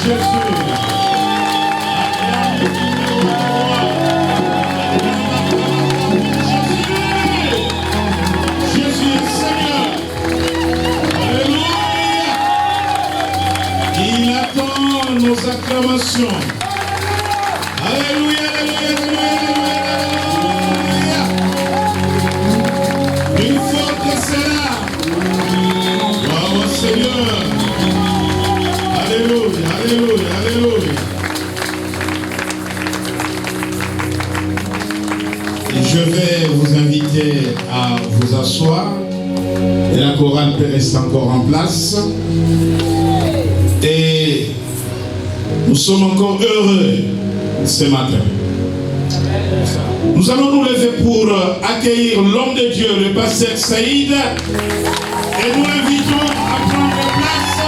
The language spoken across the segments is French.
Jésus est Seigneur. Alléluia. Il attend nos acclamations. Alléluia, alléluia, alléluia, alléluia. Une fois que c'est là. Waouh, Seigneur. Alléluia, alléluia, alléluia. Je vais vous inviter à vous asseoir. Et la chorale peut rester encore en place. Et nous sommes encore heureux ce matin. Nous allons nous lever pour accueillir l'homme de Dieu, le pasteur Saïd. Et nous l'invitons à prendre place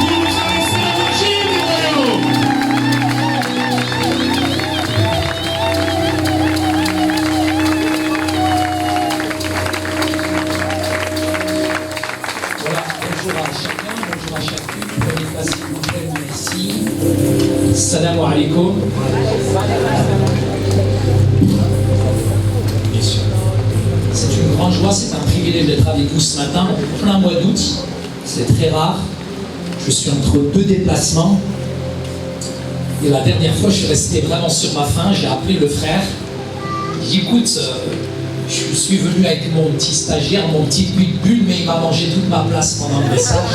pour nous annoncer l'évangile du royaume. Voilà, bonjour à chacun, bonjour à chacune. Prenez place s'il vous plaît, merci. Salam alaikum. C'est une grande joie, c'est un privilège d'être avec vous ce matin, en plein mois d'août. C'est très rare. Je suis entre deux déplacements. Et la dernière fois, je suis resté vraiment sur ma faim. J'ai appelé le frère. J'ai dit, écoute, je suis venu avec mon petit stagiaire, mon petit bulle, mais il m'a mangé toute ma place pendant le message.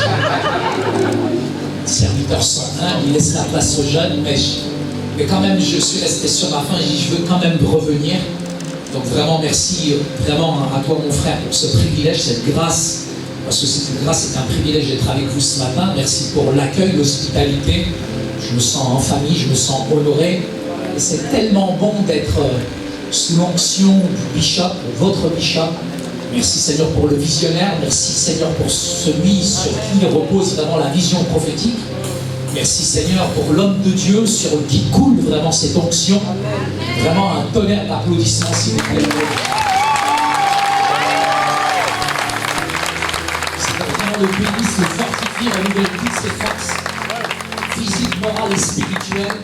Les serviteurs sont humbles, ils laissent la place aux jeunes, mais quand même, je suis resté sur ma faim. J'ai dit, je veux quand même revenir. Donc vraiment, merci vraiment à toi, mon frère, pour ce privilège, cette grâce. Parce que c'est une grâce, c'est un privilège d'être avec vous ce matin. Merci pour l'accueil, l'hospitalité. Je me sens en famille, je me sens honoré. Et c'est tellement bon d'être sous l'onction du bishop, votre bishop. Merci Seigneur pour le visionnaire. Merci Seigneur pour celui sur qui repose vraiment la vision prophétique. Merci Seigneur pour l'homme de Dieu sur qui coule vraiment cette onction. Vraiment un tonnerre d'applaudissements s'il vous plaît. C'est vraiment le béni se fortifie, renouvelle toutes ses forces, physiques, morales et spirituelles.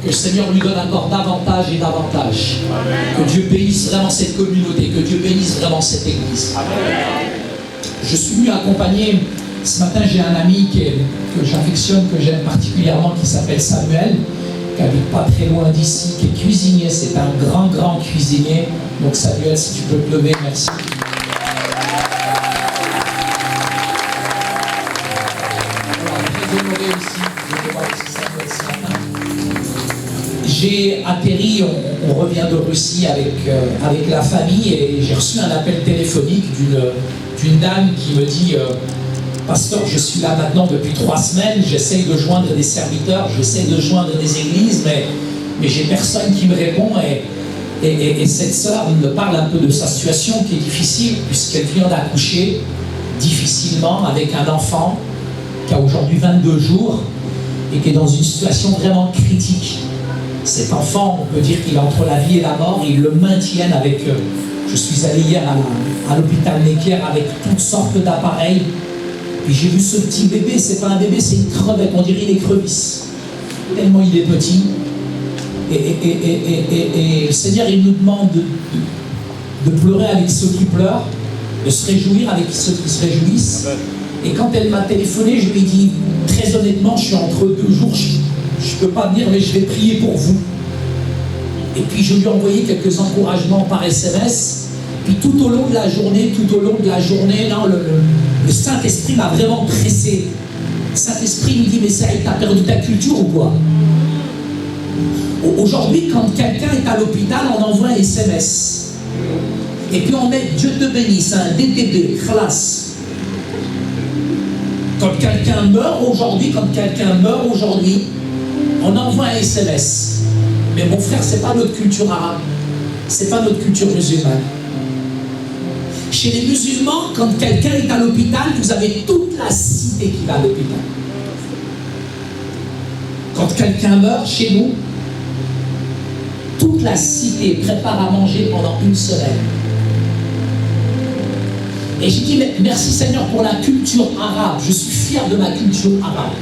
Que le Seigneur lui donne encore davantage et davantage. Que Dieu bénisse vraiment cette communauté, que Dieu bénisse vraiment cette église. Je suis venu accompagner. Ce matin, j'ai un ami que j'affectionne, que j'aime particulièrement, qui s'appelle Samuel, qui habite pas très loin d'ici, qui est cuisinier. C'est un grand, grand cuisinier. Donc Samuel, si tu peux te lever, merci. Alors, très honoré aussi de voir aussi Samuel ce matin. J'ai atterri, on revient de Russie avec la famille, et j'ai reçu un appel téléphonique d'une dame qui me dit Pasteur, je suis là maintenant depuis 3 semaines, j'essaye de joindre des serviteurs, j'essaye de joindre des églises, mais j'ai personne qui me répond. Et cette sœur me parle un peu de sa situation qui est difficile, puisqu'elle vient d'accoucher difficilement avec un enfant qui a aujourd'hui 22 jours et qui est dans une situation vraiment critique. Cet enfant, on peut dire qu'il est entre la vie et la mort, et ils le maintiennent avec... je suis allé hier à l'hôpital Necker avec toutes sortes d'appareils. Et j'ai vu ce petit bébé, c'est pas un bébé, c'est une crevette, on dirait une écrevisse. Tellement il est petit. Et le Seigneur, il nous demande de pleurer avec ceux qui pleurent, de se réjouir avec ceux qui se réjouissent. Et quand elle m'a téléphoné, je lui ai dit, très honnêtement, je suis entre 2 jours, je ne peux pas venir, mais je vais prier pour vous. Et puis je lui ai envoyé quelques encouragements par SMS. Puis tout au long de la journée, non, le Saint-Esprit m'a vraiment pressé. Le Saint-Esprit me dit, mais ça, t'as perdu ta culture ou quoi? Aujourd'hui, quand quelqu'un est à l'hôpital, on envoie un SMS. Et puis on met Dieu te bénisse, un DTB, classe. Quand quelqu'un meurt aujourd'hui, on envoie un SMS. Mais mon frère, c'est pas notre culture arabe. C'est pas notre culture musulmane. Chez les musulmans, quand quelqu'un est à l'hôpital, vous avez toute la cité qui va à l'hôpital. Quand quelqu'un meurt chez nous, toute la cité prépare à manger pendant 1 semaine. Et j'ai dit, merci Seigneur pour la culture arabe. Je suis fier de ma culture arabe.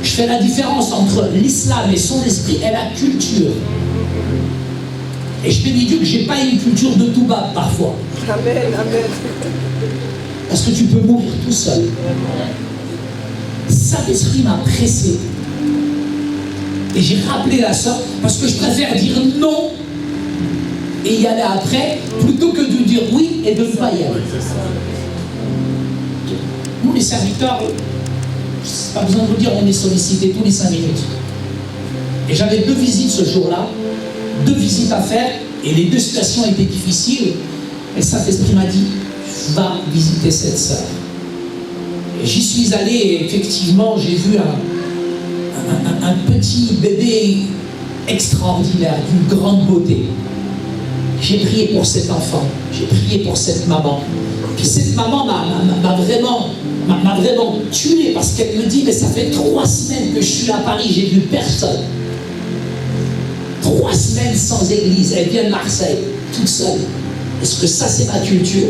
Je fais la différence entre l'islam et son esprit et la culture. Et je bénis Dieu que je n'ai pas une culture de tout bas parfois. Amen, amen. Parce que tu peux mourir tout seul. Saint-Esprit m'a pressé. Et j'ai rappelé la sœur parce que je préfère dire non et y aller après plutôt que de dire oui et de ne pas y aller. Nous les serviteurs, pas besoin de vous dire, on est sollicités tous les 5 minutes. Et j'avais 2 visites ce jour-là, 2 visites à faire, et les 2 situations étaient difficiles. Et le Saint-Esprit m'a dit, va visiter cette sœur. Et j'y suis allé et effectivement, j'ai vu un petit bébé extraordinaire, d'une grande beauté. J'ai prié pour cet enfant, j'ai prié pour cette maman. Puis cette maman m'a vraiment tué parce qu'elle me dit, mais ça fait 3 semaines que je suis à Paris, j'ai vu personne. 3 semaines sans église, elle vient de Marseille, toute seule. Est-ce que ça c'est ma culture?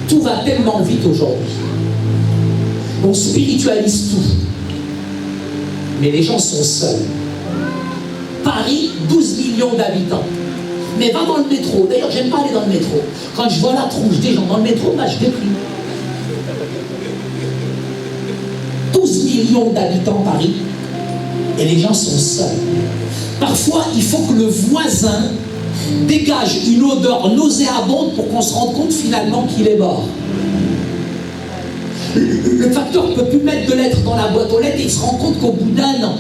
Tout va tellement vite aujourd'hui. On spiritualise tout. Mais les gens sont seuls. Paris, 12 millions d'habitants. Mais va dans le métro. D'ailleurs, j'aime pas aller dans le métro. Quand je vois la tronche des gens dans le métro, bah, je déprime. 12 millions d'habitants Paris. Et les gens sont seuls. Parfois, il faut que le voisin dégage une odeur nauséabonde pour qu'on se rende compte finalement qu'il est mort. Le facteur ne peut plus mettre de lettres dans la boîte aux lettres et il se rend compte qu'au bout d'un an,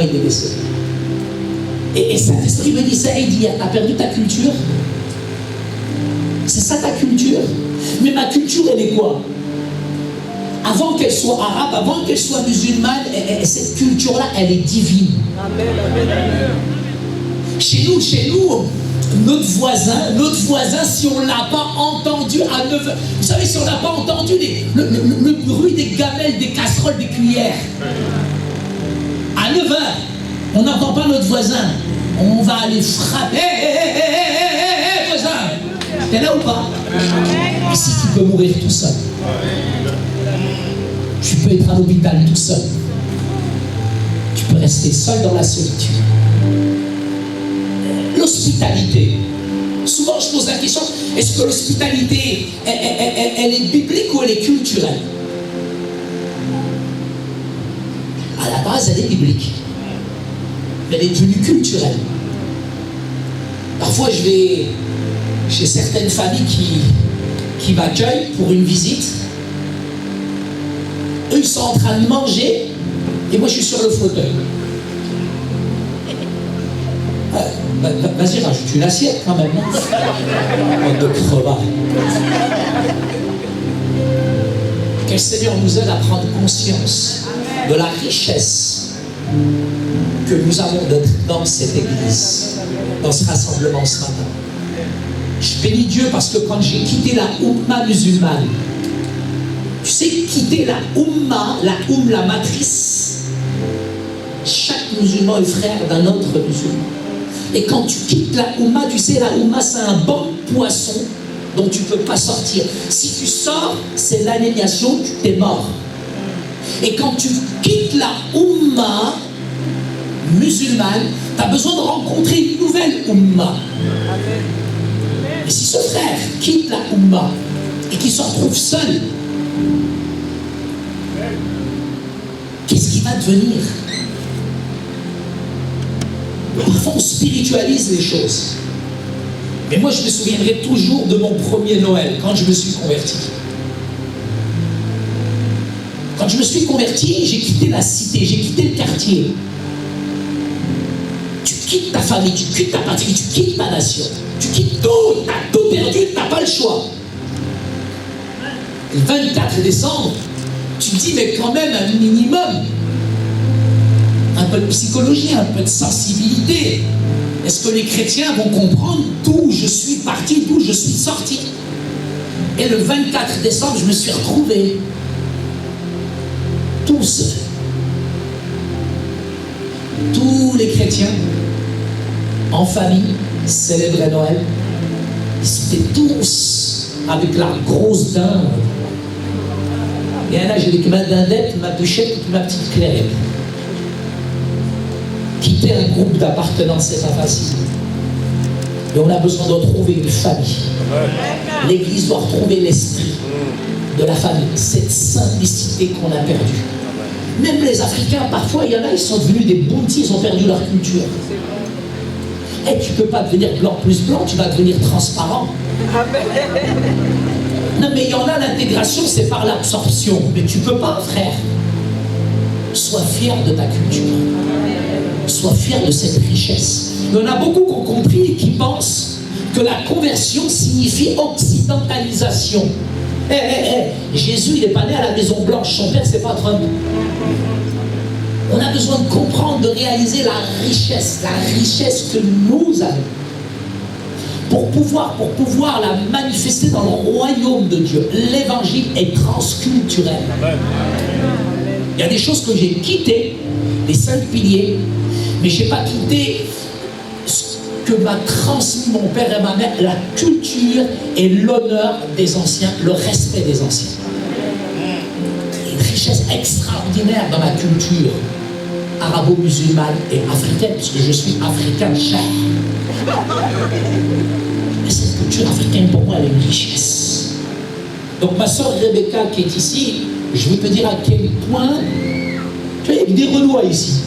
il est décédé. Et Saint-Esprit me dit, Saïd, t'as perdu ta culture? C'est ça ta culture? Mais ma culture, elle est quoi? Avant qu'elle soit arabe, avant qu'elle soit musulmane, cette culture-là, elle est divine. Amen, amen, amen. Chez nous, notre voisin, si on ne l'a pas entendu à 9h, vous savez, si on n'a pas entendu le bruit des gamelles, des casseroles, des cuillères, à 9h, on n'entend pas notre voisin, on va aller frapper. Hé, voisin, t'es là ou pas? Ici, tu peux mourir tout seul. Tu peux être à l'hôpital tout seul. Tu peux rester seul dans la solitude. L'hospitalité. Souvent, je pose la question, est-ce que l'hospitalité, elle est biblique ou elle est culturelle? À la base, elle est biblique. Mais elle est devenue culturelle. Parfois, je vais chez certaines familles qui m'accueillent pour une visite. Eux, ils sont en train de manger et moi, je suis sur le fauteuil. Vas-y, rajoute une assiette quand même. De crevards. Que le Seigneur nous aide à prendre conscience de la richesse que nous avons dans cette église, dans ce rassemblement ce matin. Je bénis Dieu parce que quand j'ai quitté la Oumma musulmane, tu sais, quitter la Oumma, la matrice, chaque musulman est frère d'un autre musulman. Et quand tu quittes la Oumma, tu sais, la Oumma, c'est un banc de poissons dont tu ne peux pas sortir. Si tu sors, c'est l'annihilation, tu t'es mort. Et quand tu quittes la Oumma musulmane, tu as besoin de rencontrer une nouvelle Oumma. Et si ce frère quitte la Oumma et qu'il se retrouve seul, qu'est-ce qui va devenir? Parfois, on spiritualise les choses. Mais moi, je me souviendrai toujours de mon premier Noël, quand je me suis converti. Quand je me suis converti, j'ai quitté la cité, j'ai quitté le quartier. Tu quittes ta famille, tu quittes ta patrie, tu quittes ta nation. Tu quittes tout, tu as tout perdu, tu n'as pas le choix. Le 24 décembre, tu te dis, mais quand même un minimum, un peu de psychologie, un peu de sensibilité. Est-ce que les chrétiens vont comprendre d'où je suis parti, d'où je suis sorti? Et le 24 décembre, je me suis retrouvé tout seul. Tous les chrétiens, en famille, célébraient Noël. Ils étaient tous avec la grosse dinde. Et là, j'ai dit que ma dindette, ma bûchette, ma petite clairette. Quitter un groupe d'appartenance, c'est pas facile. Mais on a besoin de retrouver une famille. L'Église doit retrouver l'esprit de la famille, cette simplicité qu'on a perdue. Même les Africains, parfois, il y en a, ils sont devenus des bounties, ils ont perdu leur culture. Et tu ne peux pas devenir blanc plus blanc, tu vas devenir transparent. Non, mais il y en a, l'intégration, c'est par l'absorption. Mais tu ne peux pas, frère. Sois fier de ta culture. Sois fier de cette richesse. Il y en a beaucoup qui ont compris et qui pensent que la conversion signifie occidentalisation. Jésus, il n'est pas né à la Maison Blanche. Son père, c'est pas Trump. On a besoin de comprendre, de réaliser la richesse que nous avons. Pour pouvoir la manifester dans le royaume de Dieu. L'évangile est transculturel. Il y a des choses que j'ai quittées, les 5 piliers, mais je n'ai pas quitté ce que m'a transmis mon père et ma mère, la culture et l'honneur des anciens, le respect des anciens. Une richesse extraordinaire dans ma culture arabo-musulmane et africaine, puisque je suis africain cher. Et cette culture africaine, pour moi, elle est une richesse. Donc ma soeur Rebecca qui est ici, je veux te dire à quel point, tu vois, il y a des Renois ici.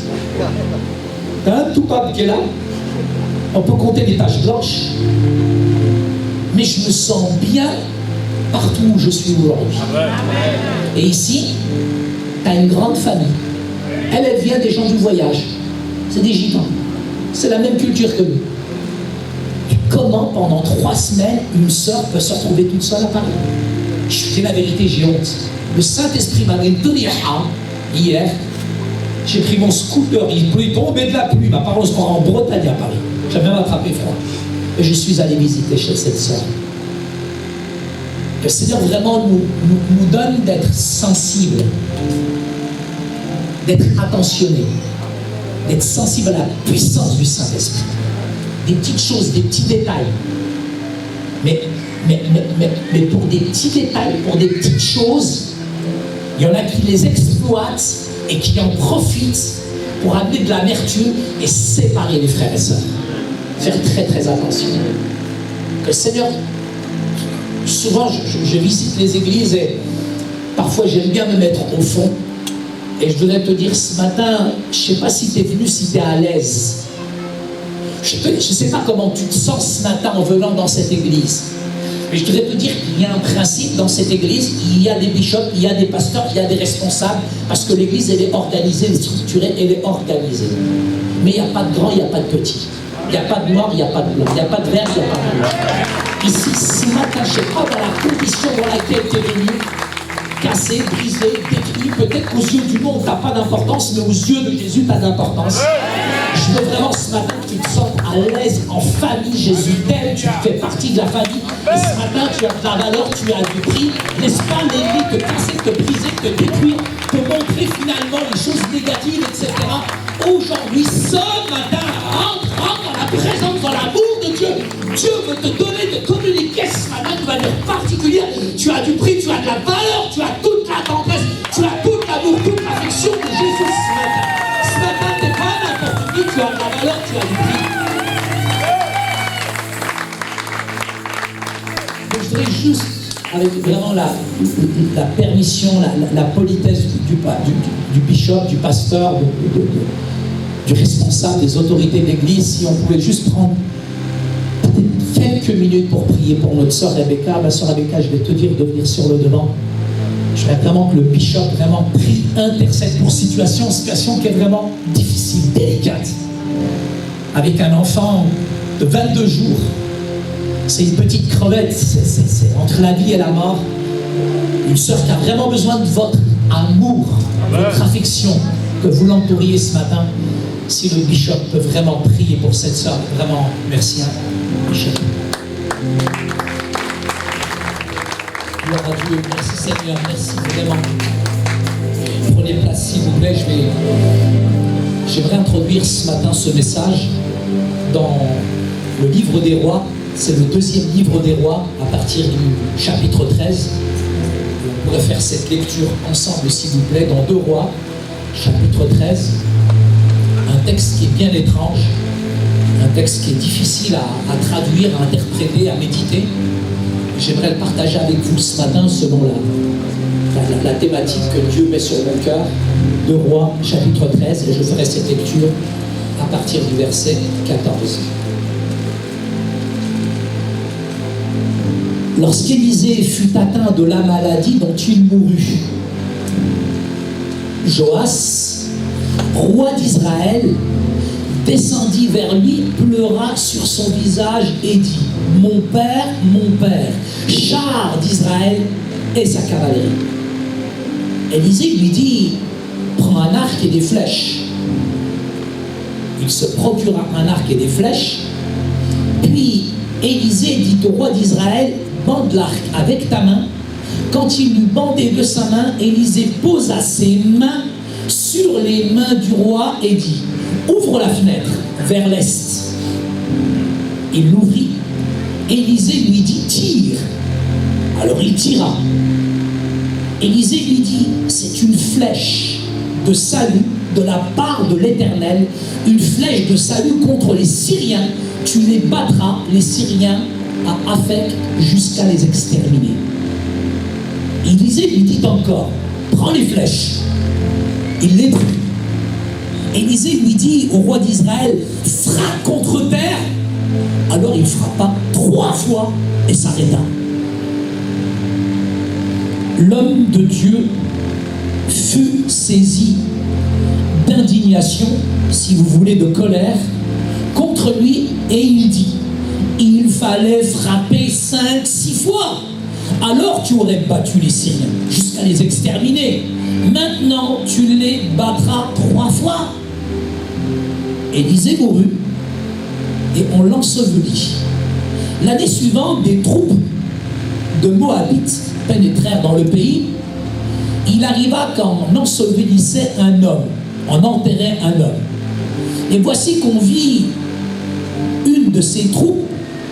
T'as un tout pape qui est là, on peut compter les taches blanches, mais je me sens bien partout où je suis aujourd'hui. Et ici, tu as une grande famille. Elle vient des gens du voyage. C'est des gitans. C'est la même culture que nous. Et comment, pendant 3 semaines, une sœur peut se retrouver toute seule à Paris? Je te dis la vérité, j'ai honte. Le Saint-Esprit m'a donné hier. J'ai pris mon scooter, il tombait de la pluie. Ma parole se rend en Bretagne à Paris. J'ai même attrapé froid. Et je suis allé visiter chez cette sœur. Le Seigneur vraiment nous donne d'être sensibles, d'être attentionnés, d'être sensibles à la puissance du Saint-Esprit. Des petites choses, des petits détails. Mais pour des petits détails, pour des petites choses, il y en a qui les exploitent et qui en profitent pour amener de l'amertume et séparer les frères et sœurs. Faire très très attention. Que le Seigneur, souvent je visite les églises et parfois j'aime bien me mettre au fond. Et je voudrais te dire ce matin, je ne sais pas si tu es venu, si tu es à l'aise. Je ne sais pas comment tu te sens ce matin en venant dans cette église. Mais je voudrais te dire qu'il y a un principe dans cette église, il y a des bishops, il y a des pasteurs, il y a des responsables, parce que l'église elle est organisée, elle est structurée, elle est organisée. Mais il n'y a pas de grand, il n'y a pas de petit. Il n'y a pas de noir, il n'y a pas de blanc. Il n'y a pas de vert, il n'y a pas de blanc. Ici, ce matin, je ne sais pas dans la condition dans laquelle tu es venu, cassé, brisé, détruit. Peut-être qu'aux yeux du monde, tu n'as pas d'importance, mais aux yeux de Jésus, tu as d'importance. Je veux vraiment ce matin que tu te sentes à l'aise en famille. Jésus t'aime, tu fais partie de la famille. Et ce matin, tu as de la valeur, tu as du prix. N'est-ce pas, l'ennemi te casser, te briser, te détruire, te montrer finalement les choses négatives, etc. Aujourd'hui, ce matin, rentre dans la présence, dans l'amour de Dieu. Dieu veut te donner, te communiquer ce matin de manière particulière. Tu as du prix, tu as de la valeur, tu as toute la tendresse, tu as tout l'amour, toute l'affection de Jésus ce matin. Ce matin, tu n'es pas n'importe qui, tu as de la valeur, tu as du prix. Donc, je voudrais juste, avec vraiment la permission, la politesse du bishop, du pasteur, du responsable, des autorités de l'église, si on pouvait juste prendre quelques minutes pour prier pour notre sœur Rebecca. Ma sœur Rebecca, je vais te dire de venir sur le devant. Je voudrais vraiment que le bishop vraiment prie, intercède pour situation qui est vraiment difficile, délicate. Avec un enfant de 22 jours. C'est une petite crevette, c'est entre la vie et la mort. Une sœur qui a vraiment besoin de votre amour, votre affection, que vous l'entouriez ce matin. Si le bishop peut vraiment prier pour cette sœur, vraiment, merci à bishop. Gloire à Dieu, merci Seigneur, merci vraiment. Prenez place s'il vous plaît, j'aimerais introduire ce matin ce message dans le livre des rois. C'est le 2e livre des rois, à partir du chapitre 13. On pourrait faire cette lecture ensemble, s'il vous plaît, dans 2 Rois, chapitre 13. Un texte qui est bien étrange, un texte qui est difficile à traduire, à interpréter, à méditer. J'aimerais le partager avec vous ce matin selon la thématique que Dieu met sur mon cœur. 2 Rois, chapitre 13, et je ferai cette lecture à partir du verset 14. Lorsqu'Élisée fut atteint de la maladie dont il mourut, Joas, roi d'Israël, descendit vers lui, pleura sur son visage et dit: mon père, char d'Israël et sa cavalerie. Élisée lui dit: prends un arc et des flèches. Il se procura un arc et des flèches. Puis Élisée dit au roi d'Israël: bande l'arc avec ta main. Quand il l'eut bandé de sa main, Élisée posa ses mains sur les mains du roi et dit: ouvre la fenêtre vers l'est. Il l'ouvrit. Élisée lui dit: tire. Alors il tira. Élisée lui dit: c'est une flèche de salut de la part de l'Éternel, une flèche de salut contre les Syriens. Tu les battras, les Syriens, à Aphek, jusqu'à les exterminer. Élisée lui dit encore: prends les flèches. Il les prit. Élisée lui dit au roi d'Israël: frappe contre terre. Alors il frappa 3 fois et s'arrêta. L'homme de Dieu fut saisi d'indignation, si vous voulez, de colère, contre lui, et il dit: il fallait frapper 5-6 fois. Alors tu aurais battu les Syriens jusqu'à les exterminer. Maintenant tu les battras 3 fois. Élisée mourut et on l'ensevelit. L'année suivante, des troupes de Moabites pénétrèrent dans le pays. Il arriva qu'on ensevelissait un homme, on enterrait un homme. Et voici qu'on vit une de ces troupes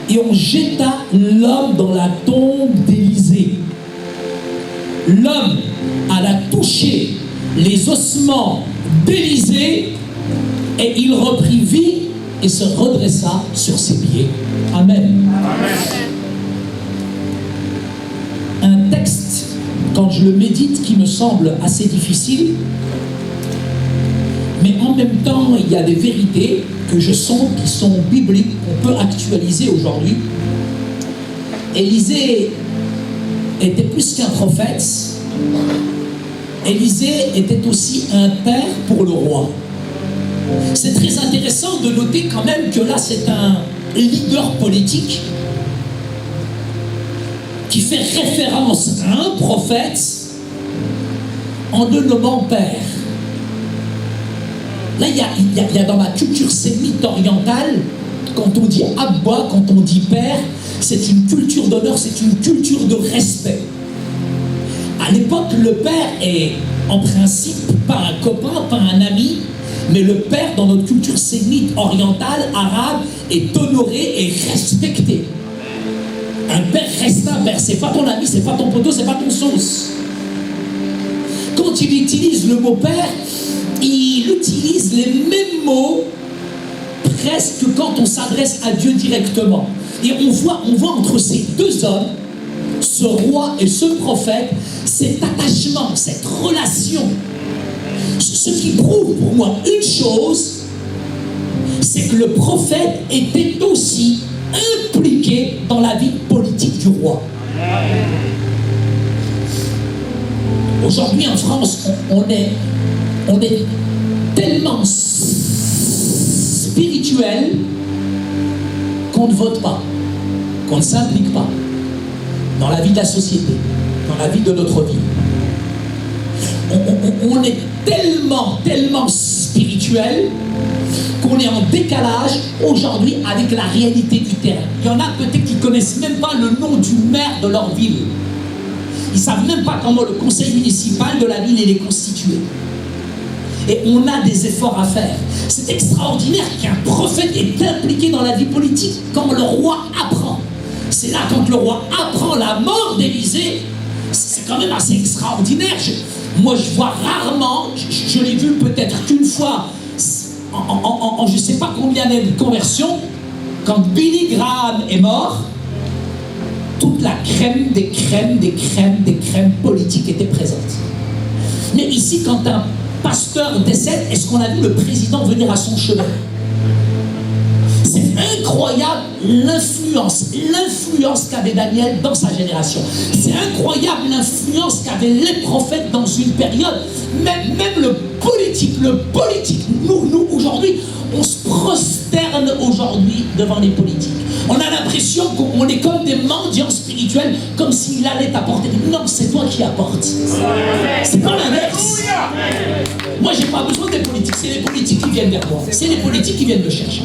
et on jeta l'homme dans la tombe d'Élisée. L'homme alla toucher les ossements d'Élisée et il reprit vie et se redressa sur ses pieds. Amen. Un texte, quand je le médite, qui me semble assez difficile, mais en même temps, il y a des vérités que je sens qui sont bibliques, qu'on peut actualiser aujourd'hui. Élisée était plus qu'un prophète. Élisée était aussi un père pour le roi. C'est très intéressant de noter quand même que là, c'est un leader politique qui fait référence à un prophète en le nommant père. Là, il y a dans la culture sémite orientale, quand on dit Abba, quand on dit père, c'est une culture d'honneur, c'est une culture de respect. À l'époque, le père est en principe pas un copain, pas un ami, mais le père, dans notre culture sémite orientale, arabe, est honoré et respecté. Un père reste un père, c'est pas ton ami, c'est pas ton poteau, c'est pas ton sauce. Quand il utilise le mot père, il utilise les mêmes mots presque quand on s'adresse à Dieu directement. Et on voit entre ces 2 hommes, ce roi et ce prophète, cet attachement, cette relation. Ce qui prouve pour moi une chose, c'est que le prophète était aussi impliqué dans la vie politique du roi. Aujourd'hui en France, on est tellement spirituel qu'on ne vote pas, qu'on ne s'implique pas dans la vie de la société, dans la vie de notre vie. On est tellement spirituel qu'on est en décalage aujourd'hui avec la réalité du terrain. Il y en a peut-être qui ne connaissent même pas le nom du maire de leur ville. Ils ne savent même pas comment le conseil municipal de la ville est constitué. Et on a des efforts à faire. C'est extraordinaire qu'un prophète est impliqué dans la vie politique quand le roi apprend. C'est là quand le roi apprend la mort d'Élisée, c'est c'est quand même assez extraordinaire. Moi, je vois rarement, je l'ai vu peut-être qu'une fois, en je ne sais pas combien de conversions, quand Billy Graham est mort, toute la crème des crèmes politiques était présente. Mais ici, quand un pasteur décède, est-ce qu'on a vu le président venir à son chevet? C'est incroyable l'influence qu'avait Daniel dans sa génération. C'est incroyable l'influence qu'avaient les prophètes dans une période. Même le politique. Nous aujourd'hui, on se prosterne aujourd'hui devant les politiques. On a l'impression qu'on est comme des mendiants spirituels, comme s'il allait t'apporter. Non, c'est toi qui apportes. C'est pas l'inverse. Moi, j'ai pas besoin des politiques. C'est les politiques qui viennent vers moi. C'est les politiques qui viennent me chercher.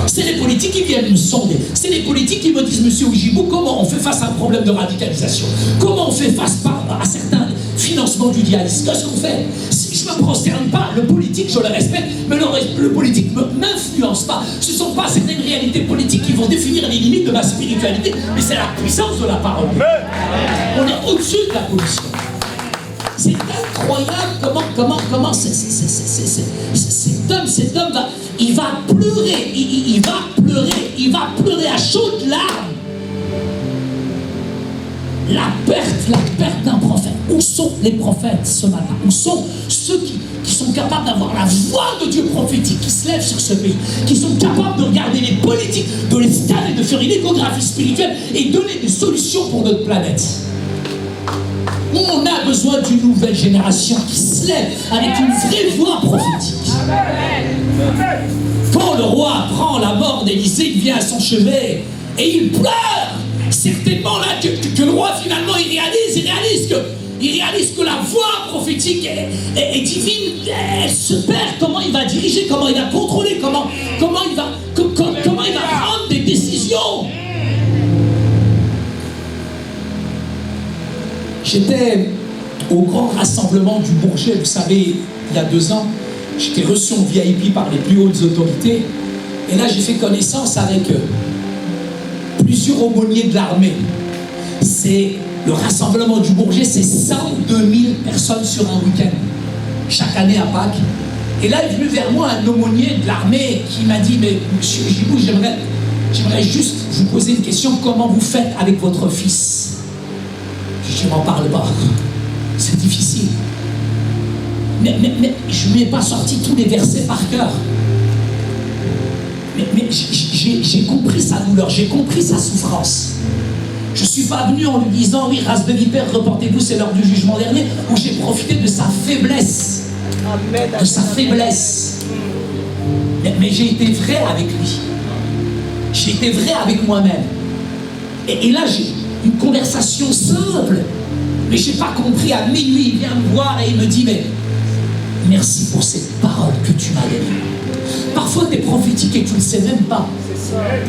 C'est les politiques qui viennent me sonder. C'est les politiques qui me disent, Monsieur Oujibou, comment on fait face à un problème de radicalisation? Comment on fait face à certains financements du dialyse? Qu'est-ce qu'on fait? Je ne me prosterne pas. Le politique, je le respecte, mais le politique ne m'influence pas. Ce ne sont pas certaines réalités politiques qui vont définir les limites de ma spiritualité, mais c'est la puissance de la parole. On est au-dessus de la pollution. C'est incroyable comment cet homme il va pleurer, il va pleurer à chaudes larmes. La perte d'un prophète. Où sont les prophètes ce matin? Où sont ceux qui sont capables d'avoir la voix de Dieu prophétique, qui se lèvent sur ce pays, qui sont capables de regarder les politiques, de les scanner, de faire une échographie spirituelle et donner des solutions pour notre planète? On a besoin d'une nouvelle génération qui se lève avec une vraie voix prophétique. Quand le roi apprend la mort d'Élisée, il vient à son chevet et il pleure. Certainement là que le roi finalement il réalise que la voix prophétique est divine, elle se perd. Comment il va diriger, comment il va contrôler, comment il va prendre des décisions. J'étais au grand rassemblement du Bourget, vous savez, il y a 2 ans, j'étais reçu en VIP par les plus hautes autorités, et là j'ai fait connaissance avec plusieurs aumôniers de l'armée. C'est le rassemblement du Bourget, c'est 102 000 personnes sur un week-end, chaque année à Pâques. Et là est venu vers moi un aumônier de l'armée qui m'a dit, mais Monsieur Gibou, j'aimerais juste vous poser une question, comment vous faites avec votre fils? Je ne m'en parle pas, c'est difficile. Mais je ne lui ai pas sorti tous les versets par cœur. Mais j'ai compris sa douleur, j'ai compris sa souffrance. Je ne suis pas venu en lui disant, oui, race de vipère, reportez-vous, c'est l'heure du jugement dernier, où j'ai profité de sa faiblesse. De sa faiblesse. Mais j'ai été vrai avec lui. J'ai été vrai avec moi-même. Et là, j'ai une conversation simple, mais je n'ai pas compris. À minuit, il vient me voir et il me dit, mais merci pour cette parole que tu m'as donnée. Parfois, tu es prophétique et tu ne le sais même pas. C'est ça. Amen.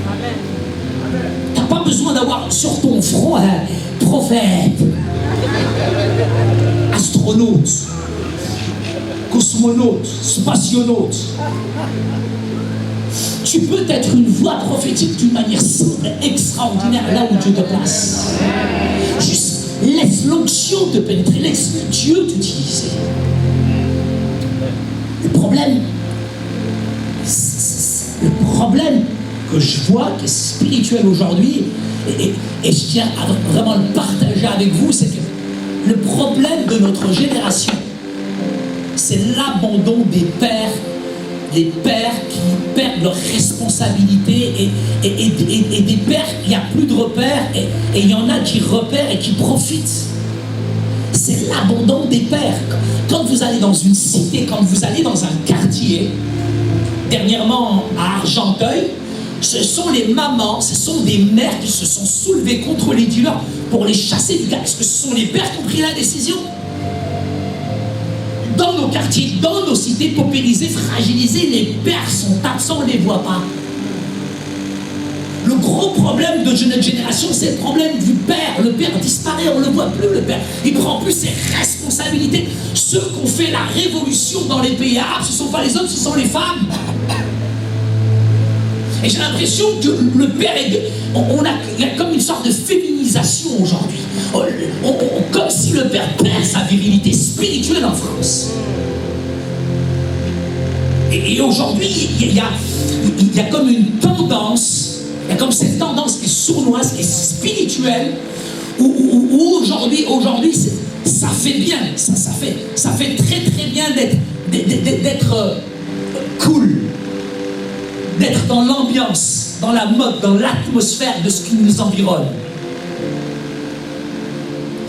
Tu n'as pas besoin d'avoir sur ton front un prophète, astronaute, cosmonaute, spationaute. Tu peux être une voix prophétique d'une manière simple, extraordinaire, là où Dieu te place. Juste laisse l'onction te pénétrer, laisse Dieu t'utiliser. Le problème que je vois, qui est spirituel aujourd'hui, et je tiens à vraiment le partager avec vous, c'est que le problème de notre génération, c'est l'abandon des pères. Les pères qui perdent leurs responsabilités et des pères, il n'y a plus de repères et il y en a qui repèrent et qui profitent. C'est l'abandon des pères. Quand vous allez dans une cité, quand vous allez dans un quartier, dernièrement à Argenteuil, ce sont les mamans, ce sont des mères qui se sont soulevées contre les dealers pour les chasser du quartier. Est-ce que ce sont les pères qui ont pris la décision? Dans nos quartiers, dans nos cités paupérisées, fragilisées, les pères sont absents, on ne les voit pas. Le gros problème de notre génération, c'est le problème du père. Le père disparaît, on ne le voit plus, le père. Il ne prend plus ses responsabilités. Ceux qui ont fait la révolution dans les pays arabes, ce ne sont pas les hommes, ce sont les femmes. Et j'ai l'impression que le père il y a comme une sorte de féminisation aujourd'hui. Comme si le père perd sa virilité spirituelle en France. Et aujourd'hui, il y a comme une tendance, il y a comme cette tendance qui est sournoise, qui est spirituelle, où aujourd'hui, ça fait bien, ça fait très très bien d'être cool, d'être dans l'ambiance, dans la mode, dans l'atmosphère de ce qui nous environne.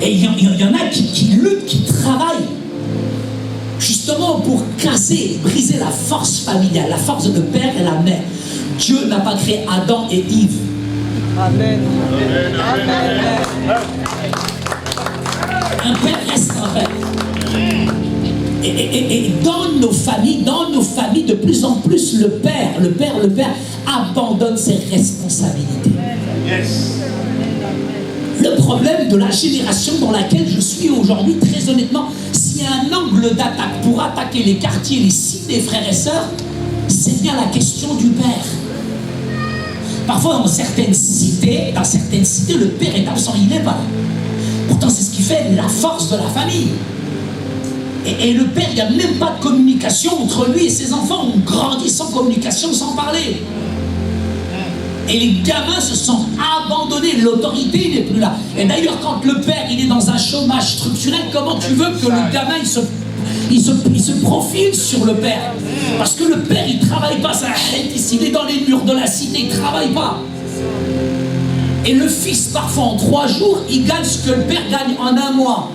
Et il y en a qui luttent, qui travaillent, justement pour casser, briser la force familiale, la force de père et la mère. Dieu n'a pas créé Adam et Yves. Amen. Amen. Un père reste un père. Et dans nos familles, de plus en plus, le père abandonne ses responsabilités. Yes. Le problème de la génération dans laquelle je suis aujourd'hui, très honnêtement, s'il y a un angle d'attaque pour attaquer les quartiers, les cités, frères et sœurs, c'est bien la question du père. Parfois, dans certaines cités, le père est absent, il n'est pas là. Pourtant, c'est ce qui fait la force de la famille. Et le père, il n'y a même pas de communication entre lui et ses enfants. On grandit sans communication, sans parler. Et les gamins se sentent abandonnés, l'autorité n'est plus là. Et d'ailleurs, quand le père il est dans un chômage structurel, comment tu veux que le gamin il se profile sur le père? Parce que le père il travaille pas, ça il est dans les murs de la cité, il travaille pas. Et le fils, parfois en 3 jours, il gagne ce que le père gagne en 1 mois.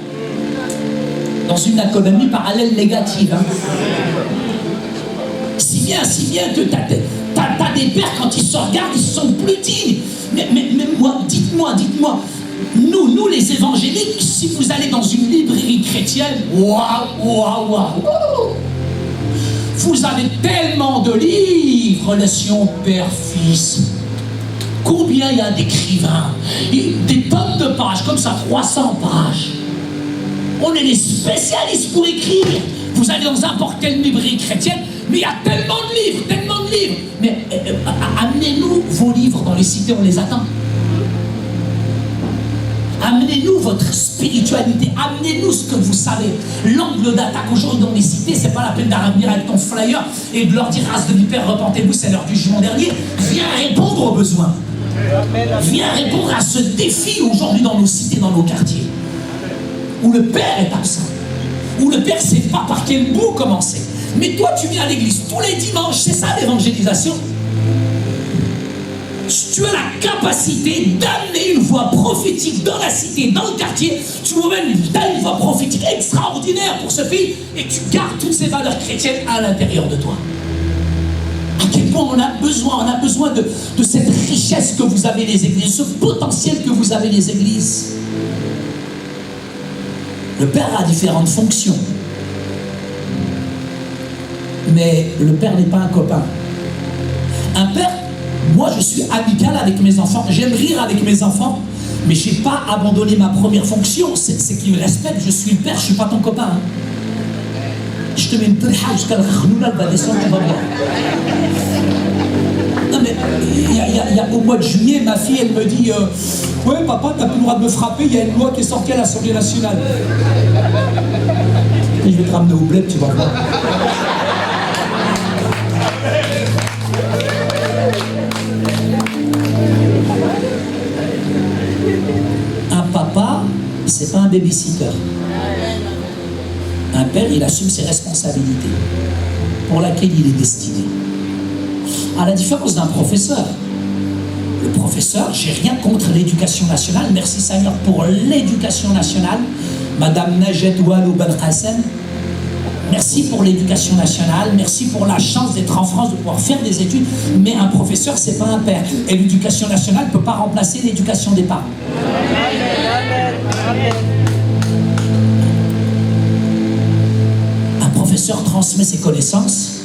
Dans une économie parallèle négative. Hein. Si bien que t'as des pères, quand ils se regardent, ils sont plus dignes. Mais moi, dites-moi, nous les évangéliques, si vous allez dans une librairie chrétienne, waouh, vous avez tellement de livres, relation père-fils. Combien il y a d'écrivains, des tonnes de pages, comme ça, 300 pages. On est les spécialistes pour écrire. Vous allez dans n'importe quelle librairie chrétienne, mais il y a tellement de livres. Mais amenez-nous vos livres dans les cités, on les attend. Amenez-nous votre spiritualité, amenez-nous ce que vous savez. L'angle d'attaque aujourd'hui dans les cités, c'est pas la peine d'arriver avec ton flyer et de leur dire race de vipère, repentez-vous, c'est l'heure du jugement dernier. Viens répondre aux besoins. Viens répondre à ce défi aujourd'hui dans nos cités, dans nos quartiers, où le père est absent, où le père ne sait pas par quel bout commencer. Mais toi, tu viens à l'église tous les dimanches, c'est ça l'évangélisation. Tu as la capacité d'amener une voix prophétique dans la cité, dans le quartier. Tu as une voix prophétique extraordinaire pour ce pays et tu gardes toutes ces valeurs chrétiennes à l'intérieur de toi. À quel point on a besoin de cette richesse que vous avez les églises, ce potentiel que vous avez les églises. Le père a différentes fonctions. Mais le père n'est pas un copain. Un père, moi je suis amical avec mes enfants, j'aime rire avec mes enfants, mais je n'ai pas abandonné ma première fonction, c'est qu'ils me respectent, je suis le père, je ne suis pas ton copain. Hein. Je te mets une pelha jusqu'à la khnoula, elle va descendre, tu vas voir. Non mais, au mois de juillet, ma fille, elle me dit ouais papa, t'as plus le droit de me frapper, il y a une loi qui est sortie à l'Assemblée nationale. Et je vais te ramener au bled, tu vas voir. Un papa, c'est pas un babysitter. Un père, il assume ses responsabilités pour laquelle il est destiné. À la différence d'un professeur. Le professeur, j'ai rien contre l'éducation nationale. Merci Seigneur pour l'éducation nationale. Madame Najed Walou Ben-Qassem, merci pour l'éducation nationale, merci pour la chance d'être en France, de pouvoir faire des études, mais un professeur, c'est pas un père. Et l'éducation nationale ne peut pas remplacer l'éducation des parents. Un professeur transmet ses connaissances,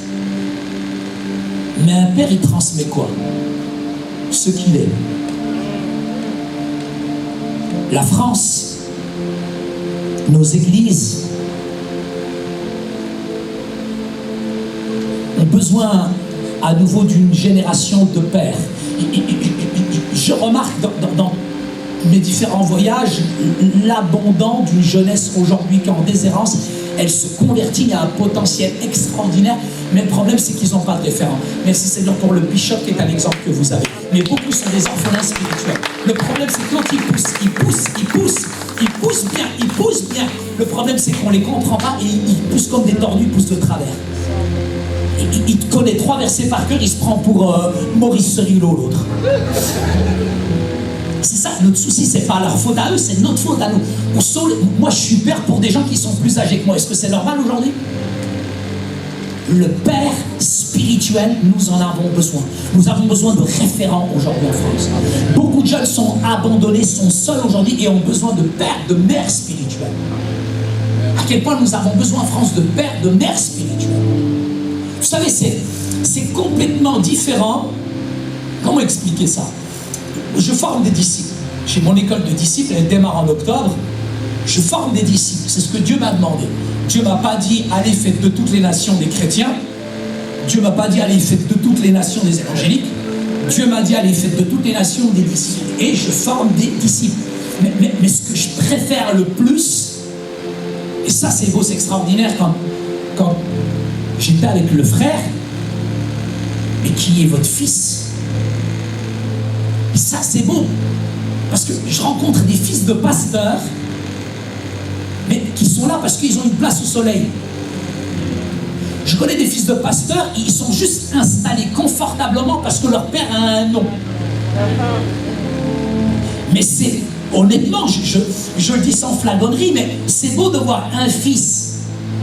mais un père, il transmet quoi? Ce qu'il est. La France, nos églises, ont besoin à nouveau d'une génération de pères. Je remarque mes différents voyages, l'abondant d'une jeunesse aujourd'hui qui est en déshérence, elle se convertit, il y a un potentiel extraordinaire, mais le problème c'est qu'ils n'ont pas de référent. Merci Seigneur pour le bishop qui est un exemple que vous avez. Mais beaucoup sont des orphelins spirituels. Le problème c'est quand ils poussent bien. Le problème c'est qu'on ne les comprend pas et ils poussent comme des tordus, ils poussent de travers. Il connaît 3 versets par cœur, il se prend pour Maurice Cerillo, l'autre. C'est ça, notre souci, c'est pas leur faute à eux, c'est notre faute à nous. Moi, je suis père pour des gens qui sont plus âgés que moi. Est-ce que c'est normal aujourd'hui? Le père spirituel, nous en avons besoin. Nous avons besoin de référents aujourd'hui en France. Beaucoup de jeunes sont abandonnés, sont seuls aujourd'hui et ont besoin de pères, de mères spirituelles. À quel point nous avons besoin en France de pères, de mères spirituelles. Vous savez, c'est complètement différent. Comment expliquer ça? Je forme des disciples. J'ai mon école de disciples, elle démarre en octobre. Je forme des disciples. C'est ce que Dieu m'a demandé. Dieu ne m'a pas dit, allez, faites de toutes les nations des chrétiens. Dieu ne m'a pas dit, allez, faites de toutes les nations des évangéliques. Dieu m'a dit, allez, faites de toutes les nations des disciples. Et je forme des disciples. Mais ce que je préfère le plus, et ça c'est beau, c'est extraordinaire, quand j'étais avec le frère, mais qui est votre fils. Et ça c'est beau, parce que je rencontre des fils de pasteurs, mais qui sont là parce qu'ils ont une place au soleil. Je connais des fils de pasteurs, ils sont juste installés confortablement parce que leur père a un nom. Mais c'est, honnêtement, je le dis sans flagornerie, mais c'est beau de voir un fils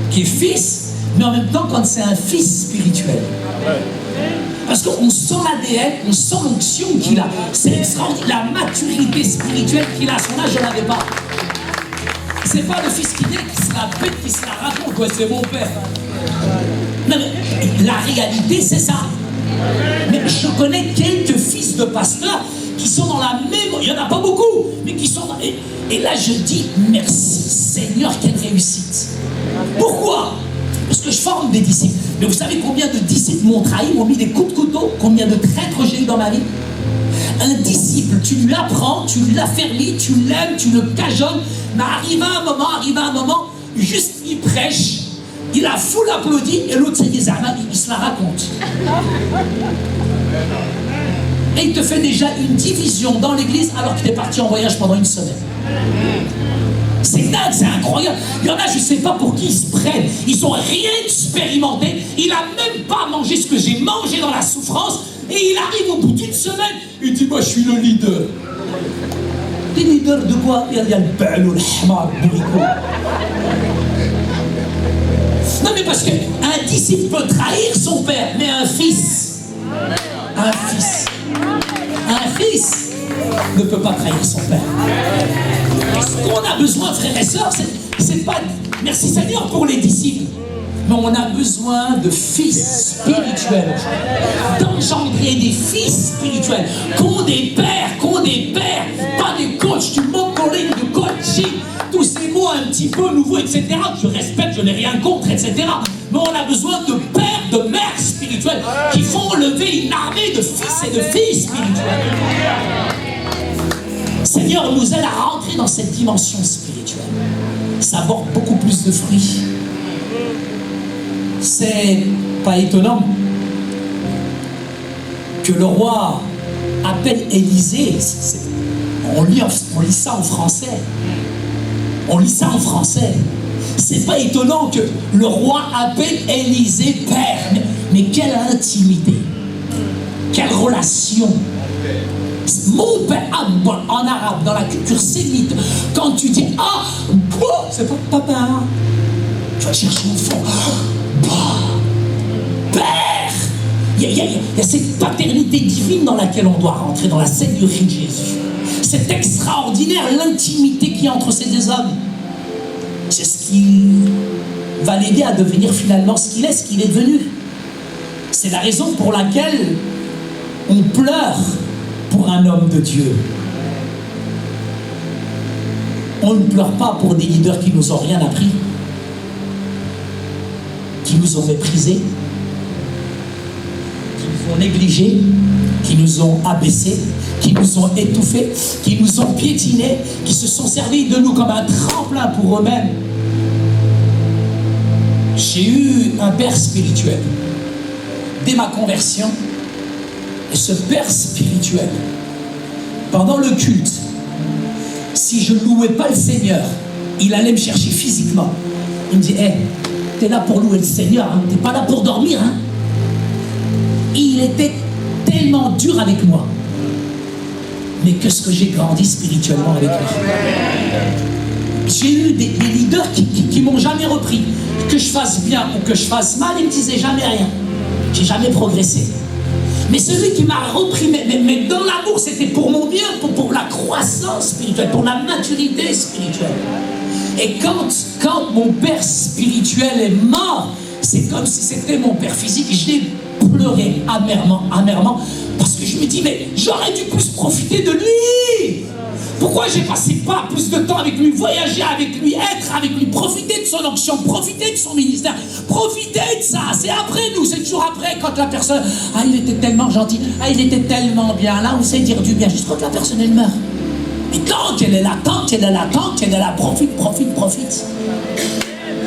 qui est fils, mais en même temps quand c'est un fils spirituel. Parce qu'on sent l'ADN, on sent l'onction qu'il a. C'est extraordinaire, la maturité spirituelle qu'il a. À son âge, je n'avais pas. C'est pas le fils qui naît, qui se la pète, qui se la raconte. Ouais, c'est mon père. Non, mais la réalité, c'est ça. Mais je connais quelques fils de pasteurs qui sont dans la même... Il n'y en a pas beaucoup, mais qui sont... Et là, je dis, merci Seigneur, quelle réussite. Pourquoi? Parce que je forme des disciples. Mais vous savez combien de disciples m'ont trahi, m'ont mis des coups de couteau? Combien de traîtres j'ai eu dans ma vie? Un disciple, tu lui apprends, tu l'affermis, tu l'aimes, tu le cajoles, mais arrive un moment, juste il prêche, il a foule applaudit, et l'autre c'est des armes, il se la raconte. Et il te fait déjà une division dans l'église alors qu'il est parti en voyage pendant une semaine. C'est dingue, c'est incroyable. Il y en a, je ne sais pas pour qui ils se prennent. Ils n'ont rien expérimenté. Il n'a même pas mangé ce que j'ai mangé dans la souffrance. Et il arrive au bout d'une semaine. Il dit, moi je suis le leader. Le leader de quoi? Il y a le bel ou le hamar, le bourricot. Non mais parce qu'un disciple peut trahir son père, mais un fils ne peut pas trahir son père. Ce qu'on a besoin, frères et sœurs, c'est pas... Merci Seigneur pour les disciples, mais on a besoin de fils spirituels, d'engendrer des fils spirituels, qu'ont des pères, pas des coachs, du modeling, de coaching, tous ces mots un petit peu nouveaux, etc. Je respecte, je n'ai rien contre, etc. Mais on a besoin de pères, de mères spirituelles qui font lever une armée de fils et de filles spirituelles. Seigneur nous aide à rentrer dans cette dimension spirituelle. Ça apporte beaucoup plus de fruits. C'est pas étonnant que le roi appelle Élisée. On lit ça en français. C'est pas étonnant que le roi appelle Élisée père. Mais quelle intimité, quelle relation. Mon père, en arabe, dans la culture sémite, quand tu dis ah, c'est pas papa, tu vas chercher au fond, père. Il y a cette paternité divine dans laquelle on doit rentrer, dans la Seigneurie de Jésus. C'est extraordinaire l'intimité qu'il y a entre ces deux hommes. C'est ce qui va l'aider à devenir finalement ce qu'il est devenu. C'est la raison pour laquelle on pleure pour un homme de Dieu. On ne pleure pas pour des leaders qui nous ont rien appris, qui nous ont méprisés, qui nous ont négligés, qui nous nous ont abaissés, qui nous ont étouffés, qui nous ont piétinés, qui se sont servis de nous comme un tremplin pour eux-mêmes. J'ai eu un père spirituel dès ma conversion, et ce père spirituel, pendant le culte, si je ne louais pas le Seigneur, il allait me chercher physiquement. Il me dit, hey, t'es là pour louer le Seigneur, hein, t'es pas là pour dormir. Hein. Il était tellement dur avec moi. Mais qu'est-ce que j'ai grandi spirituellement avec lui. J'ai eu des leaders qui m'ont jamais repris. Que je fasse bien ou que je fasse mal, ils ne me disaient jamais rien. J'ai jamais progressé. Mais celui qui m'a repris, mais dans l'amour, c'était pour mon bien, pour la croissance spirituelle, pour la maturité spirituelle. Et quand mon père spirituel est mort, c'est comme si c'était mon père physique. J'ai pleuré amèrement, parce que je me dis, mais j'aurais dû plus profiter de lui. Pourquoi j'ai passé pas plus de temps avec lui, voyager avec lui, être avec lui, profiter de son onction, profiter de son ministère, profiter de ça. C'est après nous, c'est toujours après quand la personne, ah il était tellement gentil, ah il était tellement bien, là on sait dire du bien, juste quand la personne elle meurt. Mais tant qu'elle est là, profite.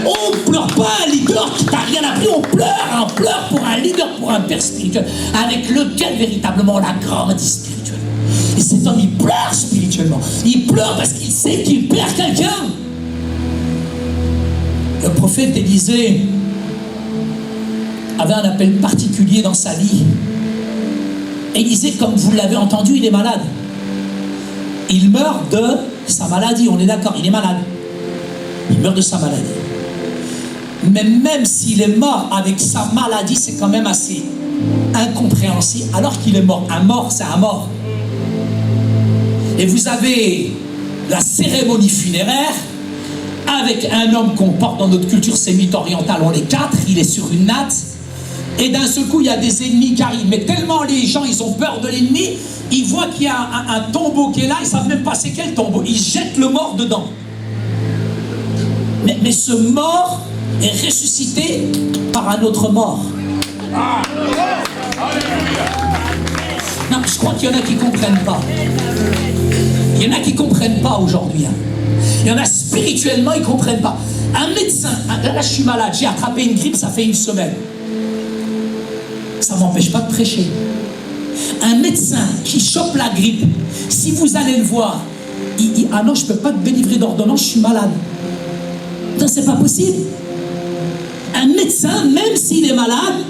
On pleure pas un leader qui t'a rien appris, on pleure pour un leader, pour un père spirituel, avec lequel véritablement on a grandi spirituellement. Et cet homme, il pleure spirituellement. Il pleure parce qu'il sait qu'il perd quelqu'un. Le prophète Élisée avait un appel particulier dans sa vie. Élisée, comme vous l'avez entendu, il est malade. Il meurt de sa maladie, on est d'accord, il est malade. Il meurt de sa maladie. Mais même s'il est mort avec sa maladie, c'est quand même assez incompréhensible, alors qu'il est mort. Un mort, c'est un mort. Et vous avez la cérémonie funéraire avec un homme qu'on porte dans notre culture sémite orientale, on est 4, il est sur une natte, et d'un seul coup il y a des ennemis qui arrivent, mais tellement les gens ils ont peur de l'ennemi, ils voient qu'il y a un tombeau qui est là, ils ne savent même pas c'est quel tombeau, ils jettent le mort dedans. Mais ce mort est ressuscité par un autre mort. Non, je crois qu'il y en a qui ne comprennent pas. Il y en a qui ne comprennent pas aujourd'hui. Hein. Il y en a spirituellement, ils ne comprennent pas. Un médecin, là je suis malade, j'ai attrapé une grippe, ça fait 1 semaine. Ça ne m'empêche pas de prêcher. Un médecin qui chope la grippe, si vous allez le voir, il dit, ah non, je ne peux pas te délivrer d'ordonnance, je suis malade. Non, c'est pas possible. Un médecin, même s'il est malade,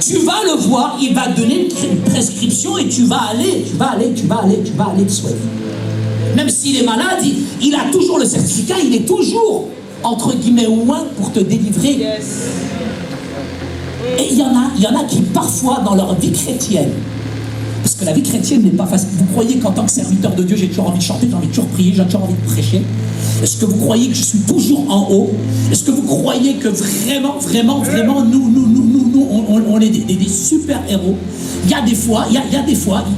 tu vas le voir, il va te donner une prescription et tu vas aller te soigner. Même s'il est malade, il a toujours le certificat, il est toujours, entre guillemets, loin pour te délivrer. Yes. Et il y en a qui, parfois, dans leur vie chrétienne, parce que la vie chrétienne n'est pas facile. Vous croyez qu'en tant que serviteur de Dieu, j'ai toujours envie de chanter, j'ai envie de toujours prier, j'ai toujours envie de prêcher? Est-ce que vous croyez que je suis toujours en haut? Est-ce que vous croyez que vraiment, nous, on est des super héros? Il y a des fois,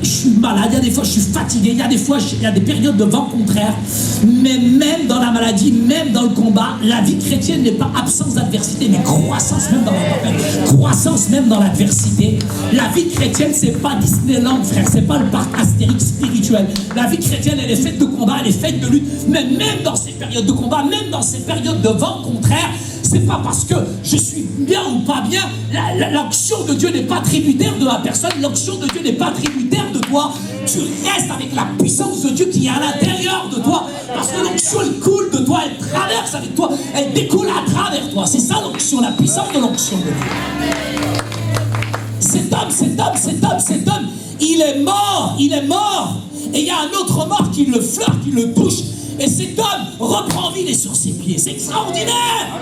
je suis malade, il y a des fois, je suis fatigué, il y a des fois, il y a des périodes de vent contraire. Mais même dans la maladie, même dans le combat, la vie chrétienne n'est pas absence d'adversité, mais croissance même dans la tempête, croissance même dans l'adversité. La vie chrétienne, c'est pas Disneyland, frère, c'est pas le parc Astérix spirituel. La vie chrétienne, elle est faite de combat, elle est faite de lutte, mais même dans ces périodes de combat, même dans ces périodes de vent contraire, c'est pas parce que je suis bien ou pas bien, l'onction de Dieu n'est pas tributaire de la personne, l'onction de Dieu n'est pas tributaire de toi. Tu restes avec la puissance de Dieu qui est à l'intérieur de toi, parce que l'onction elle coule de toi, elle traverse avec toi, elle découle à travers toi. C'est ça l'onction, la puissance de l'onction de Dieu. Cet homme, il est mort, et il y a un autre mort qui le fleure, qui le touche. Et cet homme reprend vie, il est sur ses pieds. C'est extraordinaire.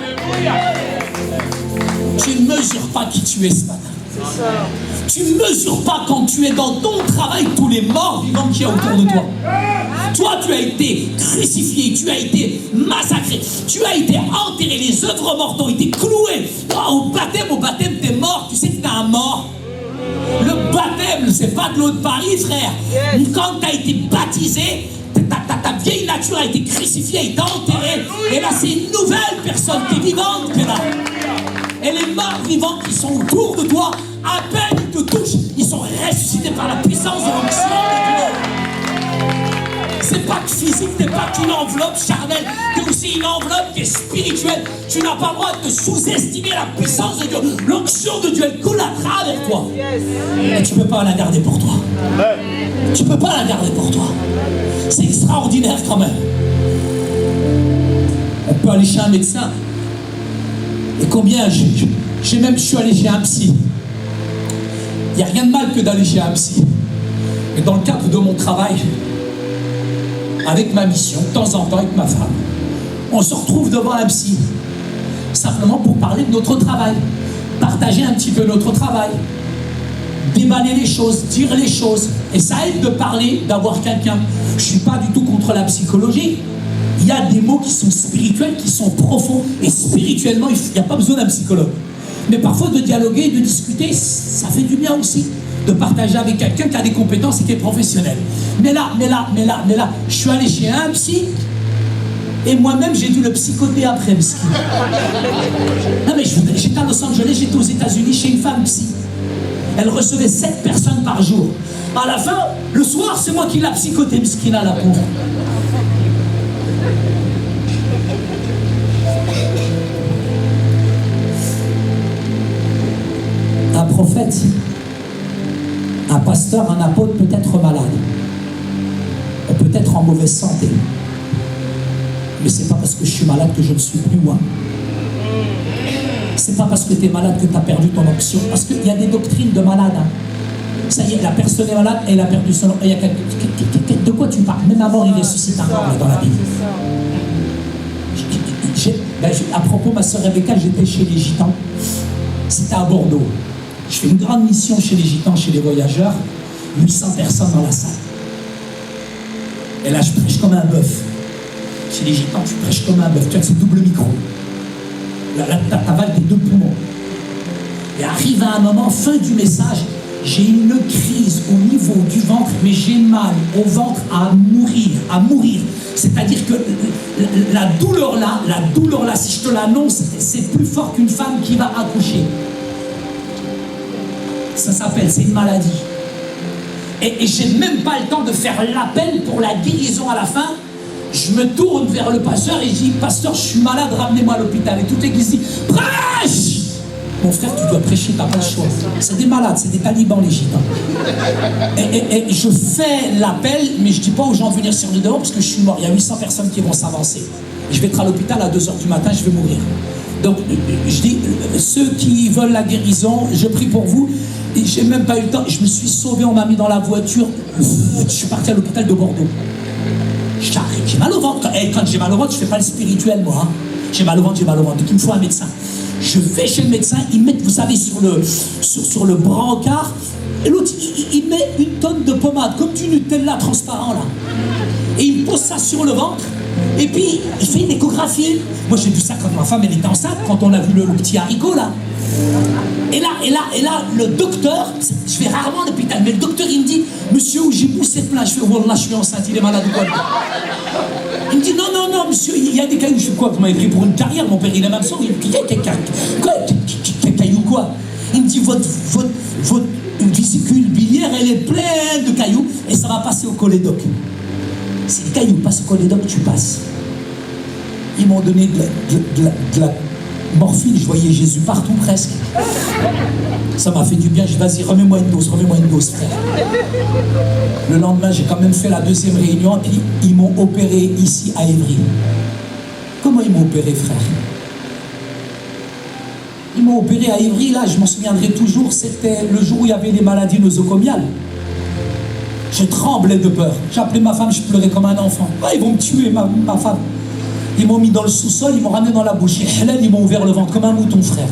Tu ne mesures pas qui tu es ce matin. Tu ne mesures pas quand tu es dans ton travail tous les morts vivants qu'il y a autour de toi. Toi, tu as été crucifié, tu as été massacré, tu as été enterré, les œuvres mortes ont été clouées. Au baptême, t'es mort, tu sais que t'es un mort. Le baptême, c'est pas de l'eau de Paris, frère. Quand tu as été baptisé, ta vieille nature a été crucifiée, a été enterrée. Et là, c'est une nouvelle personne qui est vivante qui est là. Et les morts vivants qui sont autour de toi À peine ils te touchent, ils sont ressuscités par la puissance de l'onction de Dieu. C'est pas que physique, t'es pas qu'une enveloppe charnelle, t'es aussi une enveloppe qui est spirituelle. Tu n'as pas le droit de sous-estimer la puissance de Dieu. L'onction de Dieu, elle coule à travers toi. Et tu peux pas la garder pour toi. Tu peux pas la garder pour toi. C'est extraordinaire quand même. On peut aller chez un médecin. Et combien je suis allé chez un psy. Il n'y a rien de mal que d'aller chez un psy. Mais dans le cadre de mon travail, avec ma mission, de temps en temps avec ma femme, on se retrouve devant un psy, simplement pour parler de notre travail, partager un petit peu notre travail, déballer les choses, dire les choses, et ça aide de parler, d'avoir quelqu'un. Je ne suis pas du tout contre la psychologie. Il y a des mots qui sont spirituels, qui sont profonds, et spirituellement, il n'y a pas besoin d'un psychologue. Mais parfois, de dialoguer, de discuter, ça fait du bien aussi. De partager avec quelqu'un qui a des compétences et qui est professionnel. Mais là, je suis allé chez un psy, et moi-même, j'ai dû le psychoter après, psy. Non, mais j'étais à Los Angeles, j'étais aux États-Unis chez une femme psy. Elle recevait 7 personnes par jour. À la fin, le soir, c'est moi qui l'a psychoté, Mskina, la pauvre. Un prophète, un pasteur, un apôtre peut être malade. On peut être en mauvaise santé. Mais c'est pas parce que je suis malade que je ne suis plus moi. C'est pas parce que tu es malade que tu as perdu ton onction. Parce qu'il y a des doctrines de malade. Hein. Ça y est, la personne est malade et elle a perdu son onction. De quoi tu parles? Même avant, il ressuscite un mort dans la Bible. À propos, ma soeur Rebecca, j'étais chez les Gitans. C'était à Bordeaux. Je fais une grande mission chez les Gitans, chez les voyageurs. 800 personnes dans la salle. Et là, je prêche comme un bœuf. Chez les Gitans, tu prêches comme un bœuf. Tu as ce double micro. Là, t'avales tes 2 poumons. Et arrive à un moment, fin du message, j'ai une crise au niveau du ventre, mais j'ai mal au ventre à mourir. C'est-à-dire que la douleur là, si je te l'annonce, c'est plus fort qu'une femme qui va accoucher. Ça s'appelle, c'est une maladie. Et j'ai même pas le temps de faire l'appel pour la guérison à la fin. Je me tourne vers le pasteur et je dis, pasteur, je suis malade, ramenez-moi à l'hôpital. Et toute l'église dit, prêche! Mon frère, tu dois prêcher, t'as pas le choix. C'est des malades, c'est des talibans, les Gitans. Et je fais l'appel, mais je dis pas aux gens de venir sur le devant parce que je suis mort. Il y a 800 personnes qui vont s'avancer. Je vais être à l'hôpital à 2h du matin, je vais mourir. Donc, je dis, ceux qui veulent la guérison, je prie pour vous. Et j'ai même pas eu le temps. Je me suis sauvé, on m'a mis dans la voiture. Je suis parti à l'hôpital de Bordeaux. J'arrive, j'ai mal au ventre. Et quand j'ai mal au ventre, je fais pas le spirituel, moi. Hein. J'ai mal au ventre. Donc il me faut un médecin. Je vais chez le médecin, ils mettent, vous savez, sur le brancard. Et l'autre, il met une tonne de pommade, comme du Nutella transparent, là. Et il pose ça sur le ventre. Et puis, il fait une échographie. Moi, j'ai vu ça quand ma femme, elle était enceinte, quand on a vu le petit haricot, là. Et là, le docteur, je vais rarement à l'hôpital, mais le docteur, il me dit, monsieur Oujibou, c'est plein. Je fais, wallah, je suis enceinte, il est malade ou quoi? Il me dit, non, monsieur, il y a des cailloux. Je fais quoi? Vous m'avez pris pour une carrière, mon père, il a même son. Il me dit, cailloux quoi? Il me dit, votre vésicule biliaire, elle est pleine de cailloux, et ça va passer au cholédoque. C'est les cailloux passent au cholédoque, tu passes. Ils m'ont donné de la morphine, je voyais Jésus partout presque. Ça m'a fait du bien, je dis vas-y, remets-moi une dose, frère. Le lendemain, j'ai quand même fait la 2e réunion, et ils m'ont opéré ici à Évry. Comment ils m'ont opéré, frère? Ils m'ont opéré à Évry, là, je m'en souviendrai toujours, c'était le jour où il y avait les maladies nosocomiales. Je tremblais de peur. J'ai appelé ma femme, je pleurais comme un enfant. Ah, ils vont me tuer, ma femme. Ils m'ont mis dans le sous-sol, ils m'ont ramené dans la bouche. Ils m'ont ouvert le ventre comme un mouton, frère.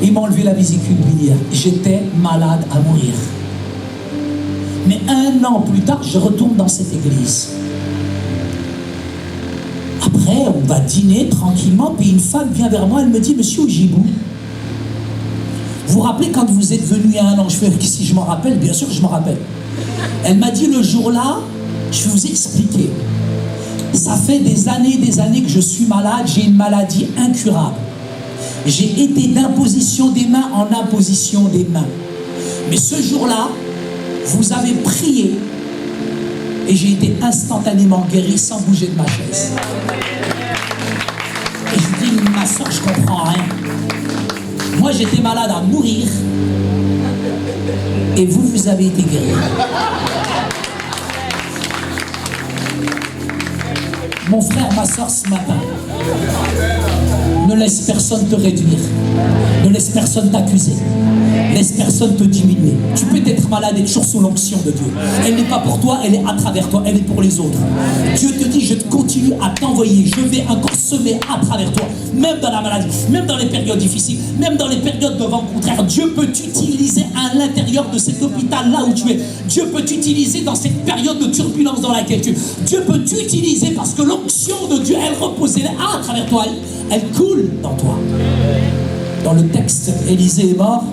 Et ils m'ont enlevé la vésicule biliaire. J'étais malade à mourir. Mais 1 an plus tard, je retourne dans cette église. Après, on va dîner tranquillement, puis une femme vient vers moi, elle me dit, monsieur Oujibou, vous vous rappelez quand vous êtes venu il y a 1 an? Je fais, si je m'en rappelle, bien sûr que je m'en rappelle. Elle m'a dit, le jour-là, je vais vous expliquer. Ça fait des années que je suis malade, j'ai une maladie incurable. J'ai été d'imposition des mains en imposition des mains. Mais ce jour-là, vous avez prié et j'ai été instantanément guéri sans bouger de ma chaise. Et je dis, ma soeur, je comprends rien. Moi, j'étais malade à mourir et vous, vous avez été guéri. Mon frère, ma soeur, ce matin, ne laisse personne te réduire. Ne laisse personne t'accuser. Laisse personne te diminuer. Tu peux être malade et toujours sous l'onction de Dieu. Elle n'est pas pour toi, elle est à travers toi, elle est pour les autres. Dieu te dit, je continue à t'envoyer. Je vais encore semer à travers toi. Même dans la maladie, même dans les périodes difficiles, même dans les périodes de vent contraire. Dieu peut t'utiliser à l'intérieur de cet hôpital là où tu es. Dieu peut t'utiliser dans cette période de turbulence dans laquelle tu es. Dieu peut t'utiliser parce que l'onction de Dieu, elle repose, elle est à travers toi. Elle coule dans toi. Dans le texte, Élisée est mort.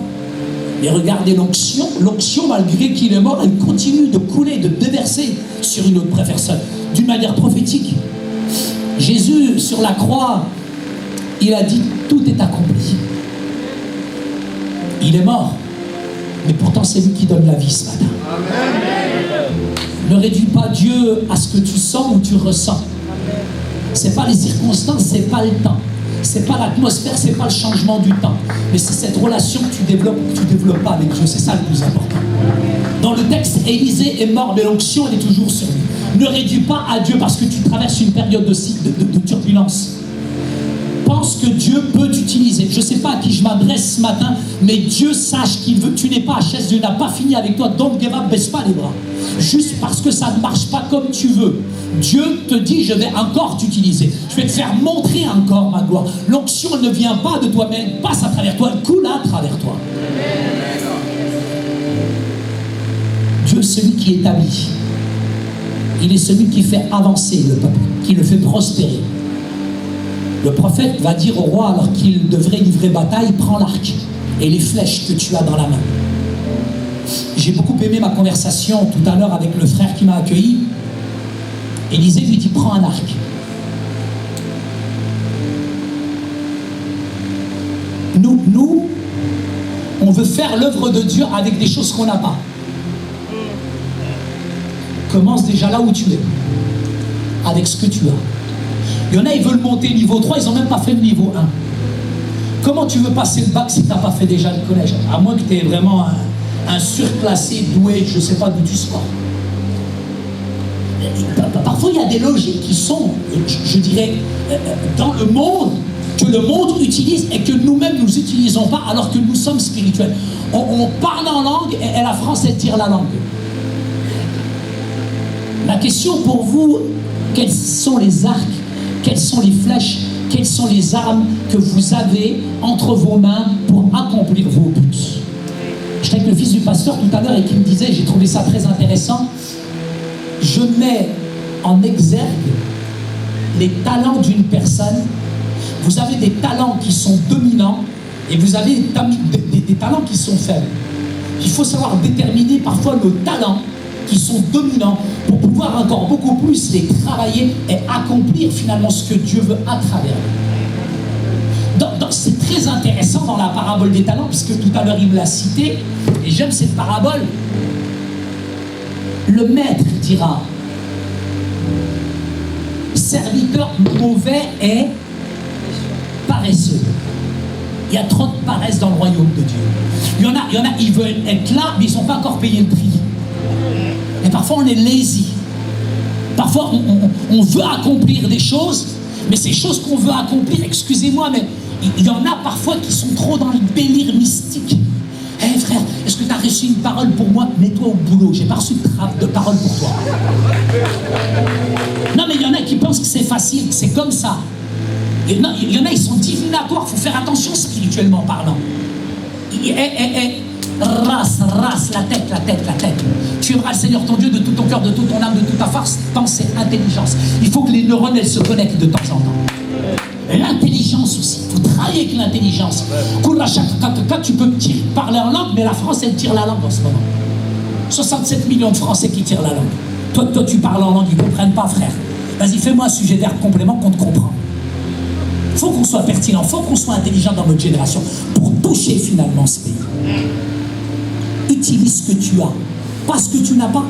Et regardez l'onction, malgré qu'il est mort, elle continue de couler, de déverser sur une autre personne, d'une manière prophétique. Jésus, sur la croix, il a dit, tout est accompli. Il est mort, mais pourtant c'est lui qui donne la vie ce matin. Amen. Ne réduis pas Dieu à ce que tu sens ou tu ressens. C'est pas les circonstances, c'est pas le temps. C'est pas l'atmosphère, c'est pas le changement du temps. Mais c'est cette relation que tu développes ou que tu développes pas avec Dieu. C'est ça le plus important. Dans le texte, Élisée est mort, mais l'onction, elle est toujours sur lui. Ne réduis pas à Dieu parce que tu traverses une période de turbulence. Pense que Dieu peut t'utiliser. Je ne sais pas à qui je m'adresse ce matin, mais Dieu sache qu'il veut. Tu n'es pas à chaise, Dieu n'a pas fini avec toi. Donc, baisse pas les bras. Juste parce que ça ne marche pas comme tu veux. Dieu te dit, je vais encore t'utiliser. Je vais te faire montrer encore ma gloire. L'onction ne vient pas de toi, mais elle passe à travers toi, elle coule à travers toi. Dieu, celui qui établit. Il est celui qui fait avancer le peuple, qui le fait prospérer. Le prophète va dire au roi, alors qu'il devrait livrer bataille, prends l'arc et les flèches que tu as dans la main. J'ai beaucoup aimé ma conversation tout à l'heure avec le frère qui m'a accueilli. Élisée lui dit, prends un arc. Nous, on veut faire l'œuvre de Dieu avec des choses qu'on n'a pas. Commence déjà là où tu es, avec ce que tu as. Il y en a, ils veulent monter niveau 3, ils n'ont même pas fait le niveau 1. Comment tu veux passer le bac si tu n'as pas fait déjà le collège? À moins que tu aies vraiment un surclassé, doué, je ne sais pas d'où tu sors. Parfois, il y a des logiques qui sont, je dirais, dans le monde, que le monde utilise et que nous-mêmes, nous n'utilisons pas, alors que nous sommes spirituels. On parle en langue et la France, elle tire la langue. La question pour vous, quels sont les arcs, quelles sont les flèches, quelles sont les armes que vous avez entre vos mains pour accomplir vos buts? J'étais avec le fils du pasteur tout à l'heure et qui me disait, j'ai trouvé ça très intéressant, je mets en exergue les talents d'une personne. Vous avez des talents qui sont dominants et vous avez des talents qui sont faibles. Il faut savoir déterminer parfois nos talents qui sont dominants pour pouvoir encore beaucoup plus les travailler et accomplir finalement ce que Dieu veut à travers nous. C'est très intéressant dans la parabole des talents, puisque tout à l'heure il me l'a cité, et j'aime cette parabole. Le maître dira, serviteur mauvais et paresseux. Il y a trop de paresse dans le royaume de Dieu. Il y en a, ils veulent être là, mais ils ne sont pas encore payés le prix. Et parfois on est lazy. Parfois on veut accomplir des choses, mais ces choses qu'on veut accomplir, excusez-moi, mais il y en a parfois qui sont trop dans le délire mystique. Hé frère, est-ce que tu as reçu une parole pour moi? Mets-toi au boulot, j'ai pas reçu de parole pour toi. Non mais il y en a qui pensent que c'est facile, c'est comme ça. Il y en a, ils sont divinatoires, il faut faire attention spirituellement parlant. Race, la tête. Tu aimeras le Seigneur ton Dieu de tout ton cœur, de toute ton âme, de toute ta force, pensée, intelligence. Il faut que les neurones, elles se connectent de temps en temps. L'intelligence aussi, il faut travailler avec l'intelligence. Quand tu peux parler en langue, mais la France, elle tire la langue en ce moment. 67 millions de Français qui tirent la langue. Toi, tu parles en langue, ils ne comprennent pas, frère. Vas-y, fais-moi un sujet verbe complément qu'on te comprend. Il faut qu'on soit pertinent, il faut qu'on soit intelligent dans notre génération pour toucher finalement ce pays. Utilise ce que tu as, pas ce que tu n'as pas.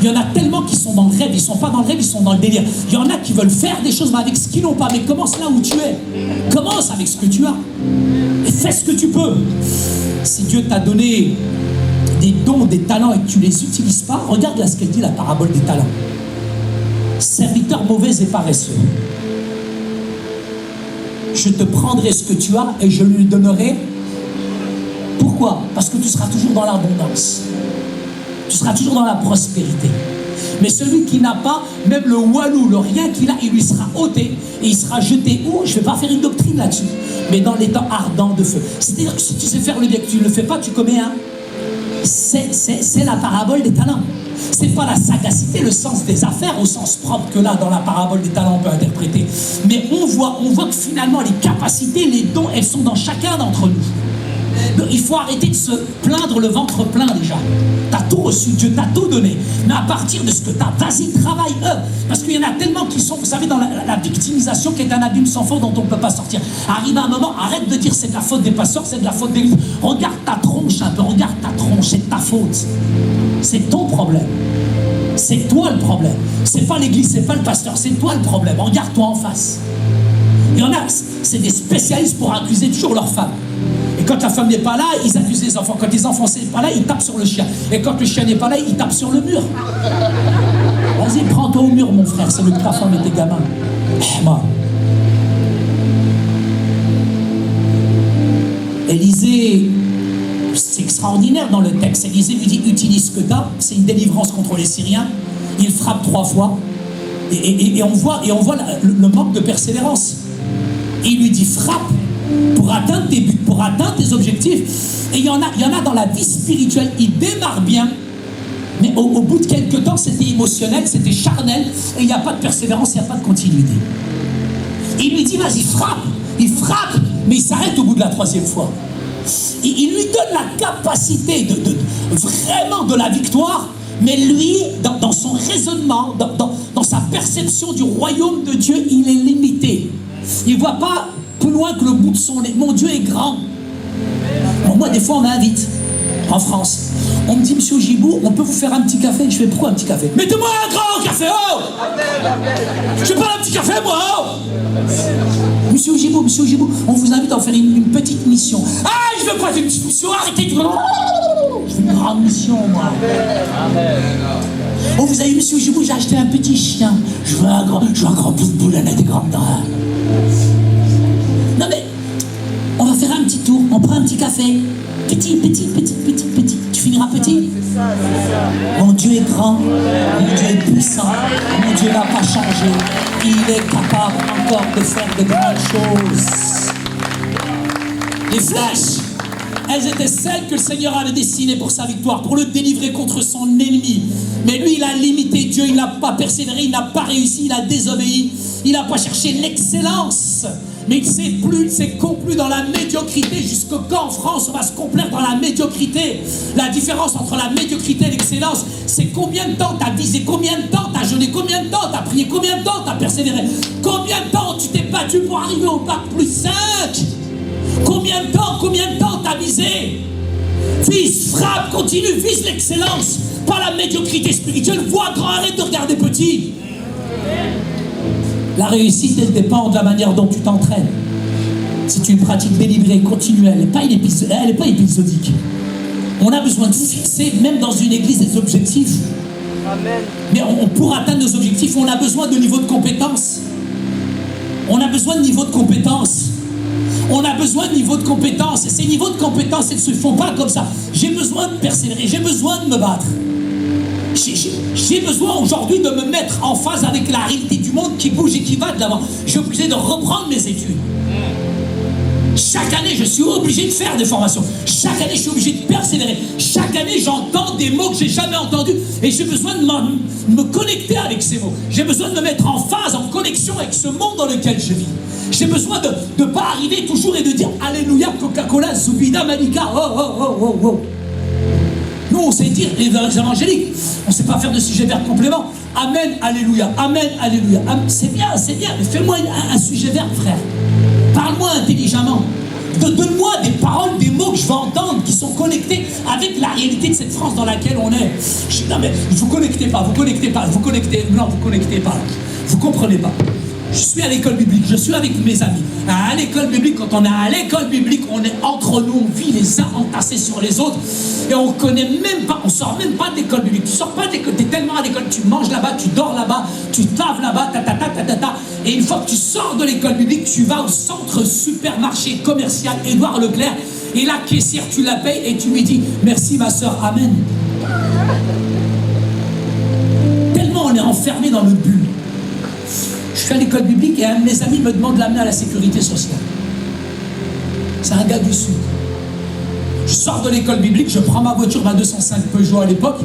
Il y en a tellement qui sont dans le rêve, ils ne sont pas dans le rêve, ils sont dans le délire. Il y en a qui veulent faire des choses mais avec ce qu'ils n'ont pas. Mais commence là où tu es. Commence avec ce que tu as. Et fais ce que tu peux. Si Dieu t'a donné des dons, des talents et que tu ne les utilises pas, regarde là ce qu'elle dit, la parabole des talents. Serviteur mauvais et paresseux. Je te prendrai ce que tu as et je lui donnerai. Pourquoi? Parce que tu seras toujours dans l'abondance. Tu seras toujours dans la prospérité. Mais celui qui n'a pas, même le walou, le rien qu'il a, il lui sera ôté et il sera jeté où? Je ne vais pas faire une doctrine là-dessus, mais dans les temps ardents de feu. C'est-à-dire que si tu sais faire le bien, que tu ne le fais pas, tu commets un. C'est la parabole des talents. C'est pas la sagacité, le sens des affaires au sens propre que là, dans la parabole des talents, on peut interpréter. Mais on voit que finalement, les capacités, les dons, elles sont dans chacun d'entre nous. Donc, il faut arrêter de se plaindre le ventre plein déjà. Tu as tout reçu, Dieu t'a tout donné. Mais à partir de ce que tu as, vas-y, travaille eux. Parce qu'il y en a tellement qui sont, vous savez, dans la victimisation qui est un abîme sans fond dont on ne peut pas sortir. Arrive à un moment, arrête de dire c'est de la faute des pasteurs, c'est de la faute des livres. Regarde ta tronche un peu, regarde ta tronche, c'est de ta faute. C'est ton problème. C'est toi le problème. C'est pas l'église, c'est pas le pasteur, c'est toi le problème. Regarde-toi en face. Il y en a, c'est des spécialistes pour accuser toujours leur femme. Et quand la femme n'est pas là, ils accusent les enfants. Quand les enfants ne sont pas là, ils tapent sur le chien. Et quand le chien n'est pas là, ils tapent sur le mur. Vas-y, prends-toi au mur, mon frère. C'est le que ta femme et tes gamins. Moi. Élisée, c'est extraordinaire dans le texte. Élisée lui dit, utilise ce que tu as. C'est une délivrance contre les Syriens. Il frappe 3 fois. Et on voit le manque de persévérance. Il lui dit, frappe pour atteindre tes buts, pour atteindre tes objectifs. Et il y en a dans la vie spirituelle, ils démarrent bien, mais au bout de quelques temps, c'était émotionnel, c'était charnel, et il n'y a pas de persévérance, il n'y a pas de continuité. Il lui dit, vas-y, frappe. Il frappe, mais il s'arrête au bout de la 3e fois. Il lui donne la capacité vraiment de la victoire, mais lui, dans son raisonnement, dans sa perception du royaume de Dieu, il est limité. Il ne voit pas plus loin que le bout de son nez. Mon Dieu est grand. Bon, moi, des fois, on m'invite en France. On me dit, monsieur Gibou, on peut vous faire un petit café? Je fais, pourquoi un petit café? Mettez-moi un grand café, oh! Je veux pas un petit café, moi, oh! Monsieur Gibou, on vous invite à en faire une petite mission. Ah, je veux pas une petite mission, arrêtez de... Je veux une grande mission, moi. Oh, vous avez vu, monsieur Gibou, j'ai acheté un petit chien. Je veux un grand pitbull, un des grandes dents. Non mais, on va faire un petit tour, on prend un petit café. Petit. Tu finiras petit. Mon Dieu est grand, mon Dieu est puissant, mon Dieu n'a pas changé. Il est capable encore de faire de grandes choses. Les flèches, elles étaient celles que le Seigneur avait destinées pour sa victoire, pour le délivrer contre son ennemi. Mais lui, il a limité Dieu, il n'a pas persévéré, il n'a pas réussi, il a désobéi. Il n'a pas cherché l'excellence. Mais il s'est complu dans la médiocrité. Jusque quand en France on va se complaire dans la médiocrité? La différence entre la médiocrité et l'excellence, c'est combien de temps tu as visé, combien de temps tu as jeûné, combien de temps tu as prié, combien de temps tu as persévéré, combien de temps tu t'es battu pour arriver au bac plus 5. Combien de temps tu as visé? Vise, frappe, continue, vise l'excellence, pas la médiocrité spirituelle. Vois grand, arrête de regarder petit. La réussite, elle dépend de la manière dont tu t'entraînes. C'est une pratique délibérée, continuelle, elle n'est pas épisodique. On a besoin de fixer, même dans une église, des objectifs. Amen. Mais pour atteindre nos objectifs, on a besoin de niveau de compétence. On a besoin de niveau de compétence. On a besoin de niveau de compétence. Et ces niveaux de compétence, ils ne se font pas comme ça. J'ai besoin de persévérer, j'ai besoin de me battre. J'ai besoin aujourd'hui de me mettre en phase avec la réalité du monde qui bouge et qui va de l'avant. Je suis obligé de reprendre mes études. Chaque année, je suis obligé de faire des formations. Chaque année, je suis obligé de persévérer. Chaque année, j'entends des mots que j'ai jamais entendus et j'ai besoin de me connecter avec ces mots. J'ai besoin de me mettre en phase, en connexion avec ce monde dans lequel je vis. J'ai besoin de ne pas arriver toujours et de dire Alléluia, Coca-Cola, Zubida, Malika, oh. Nous, on sait dire, les évangéliques, on ne sait pas faire de sujet verbe complément. Amen, alléluia, amen, alléluia. C'est bien, mais fais-moi un sujet verbe, frère. Parle-moi intelligemment. Donne-moi des paroles, des mots que je vais entendre, qui sont connectés avec la réalité de cette France dans laquelle on est. Je dis, non mais, vous connectez pas, non, vous connectez pas. Vous comprenez pas. Je suis à l'école biblique, je suis avec mes amis. À l'école biblique, quand on est à l'école biblique, on est entre nous, on vit les uns entassés sur les autres. Et on connaît même pas, on sort même pas de l'école biblique. Tu sors pas de l'école, t'es tellement à l'école, tu manges là-bas, tu dors là-bas, tu te laves là-bas, Et une fois que tu sors de l'école biblique, tu vas au centre supermarché commercial Édouard Leclerc. Et la caissière, tu la payes et tu lui dis, merci ma soeur, amen. Tellement on est enfermé dans notre bulle. Je suis à l'école biblique et un de mes amis me demande de l'amener à la sécurité sociale. C'est un gars du Sud. Je sors de l'école biblique, je prends ma voiture, ma 205 Peugeot à l'époque,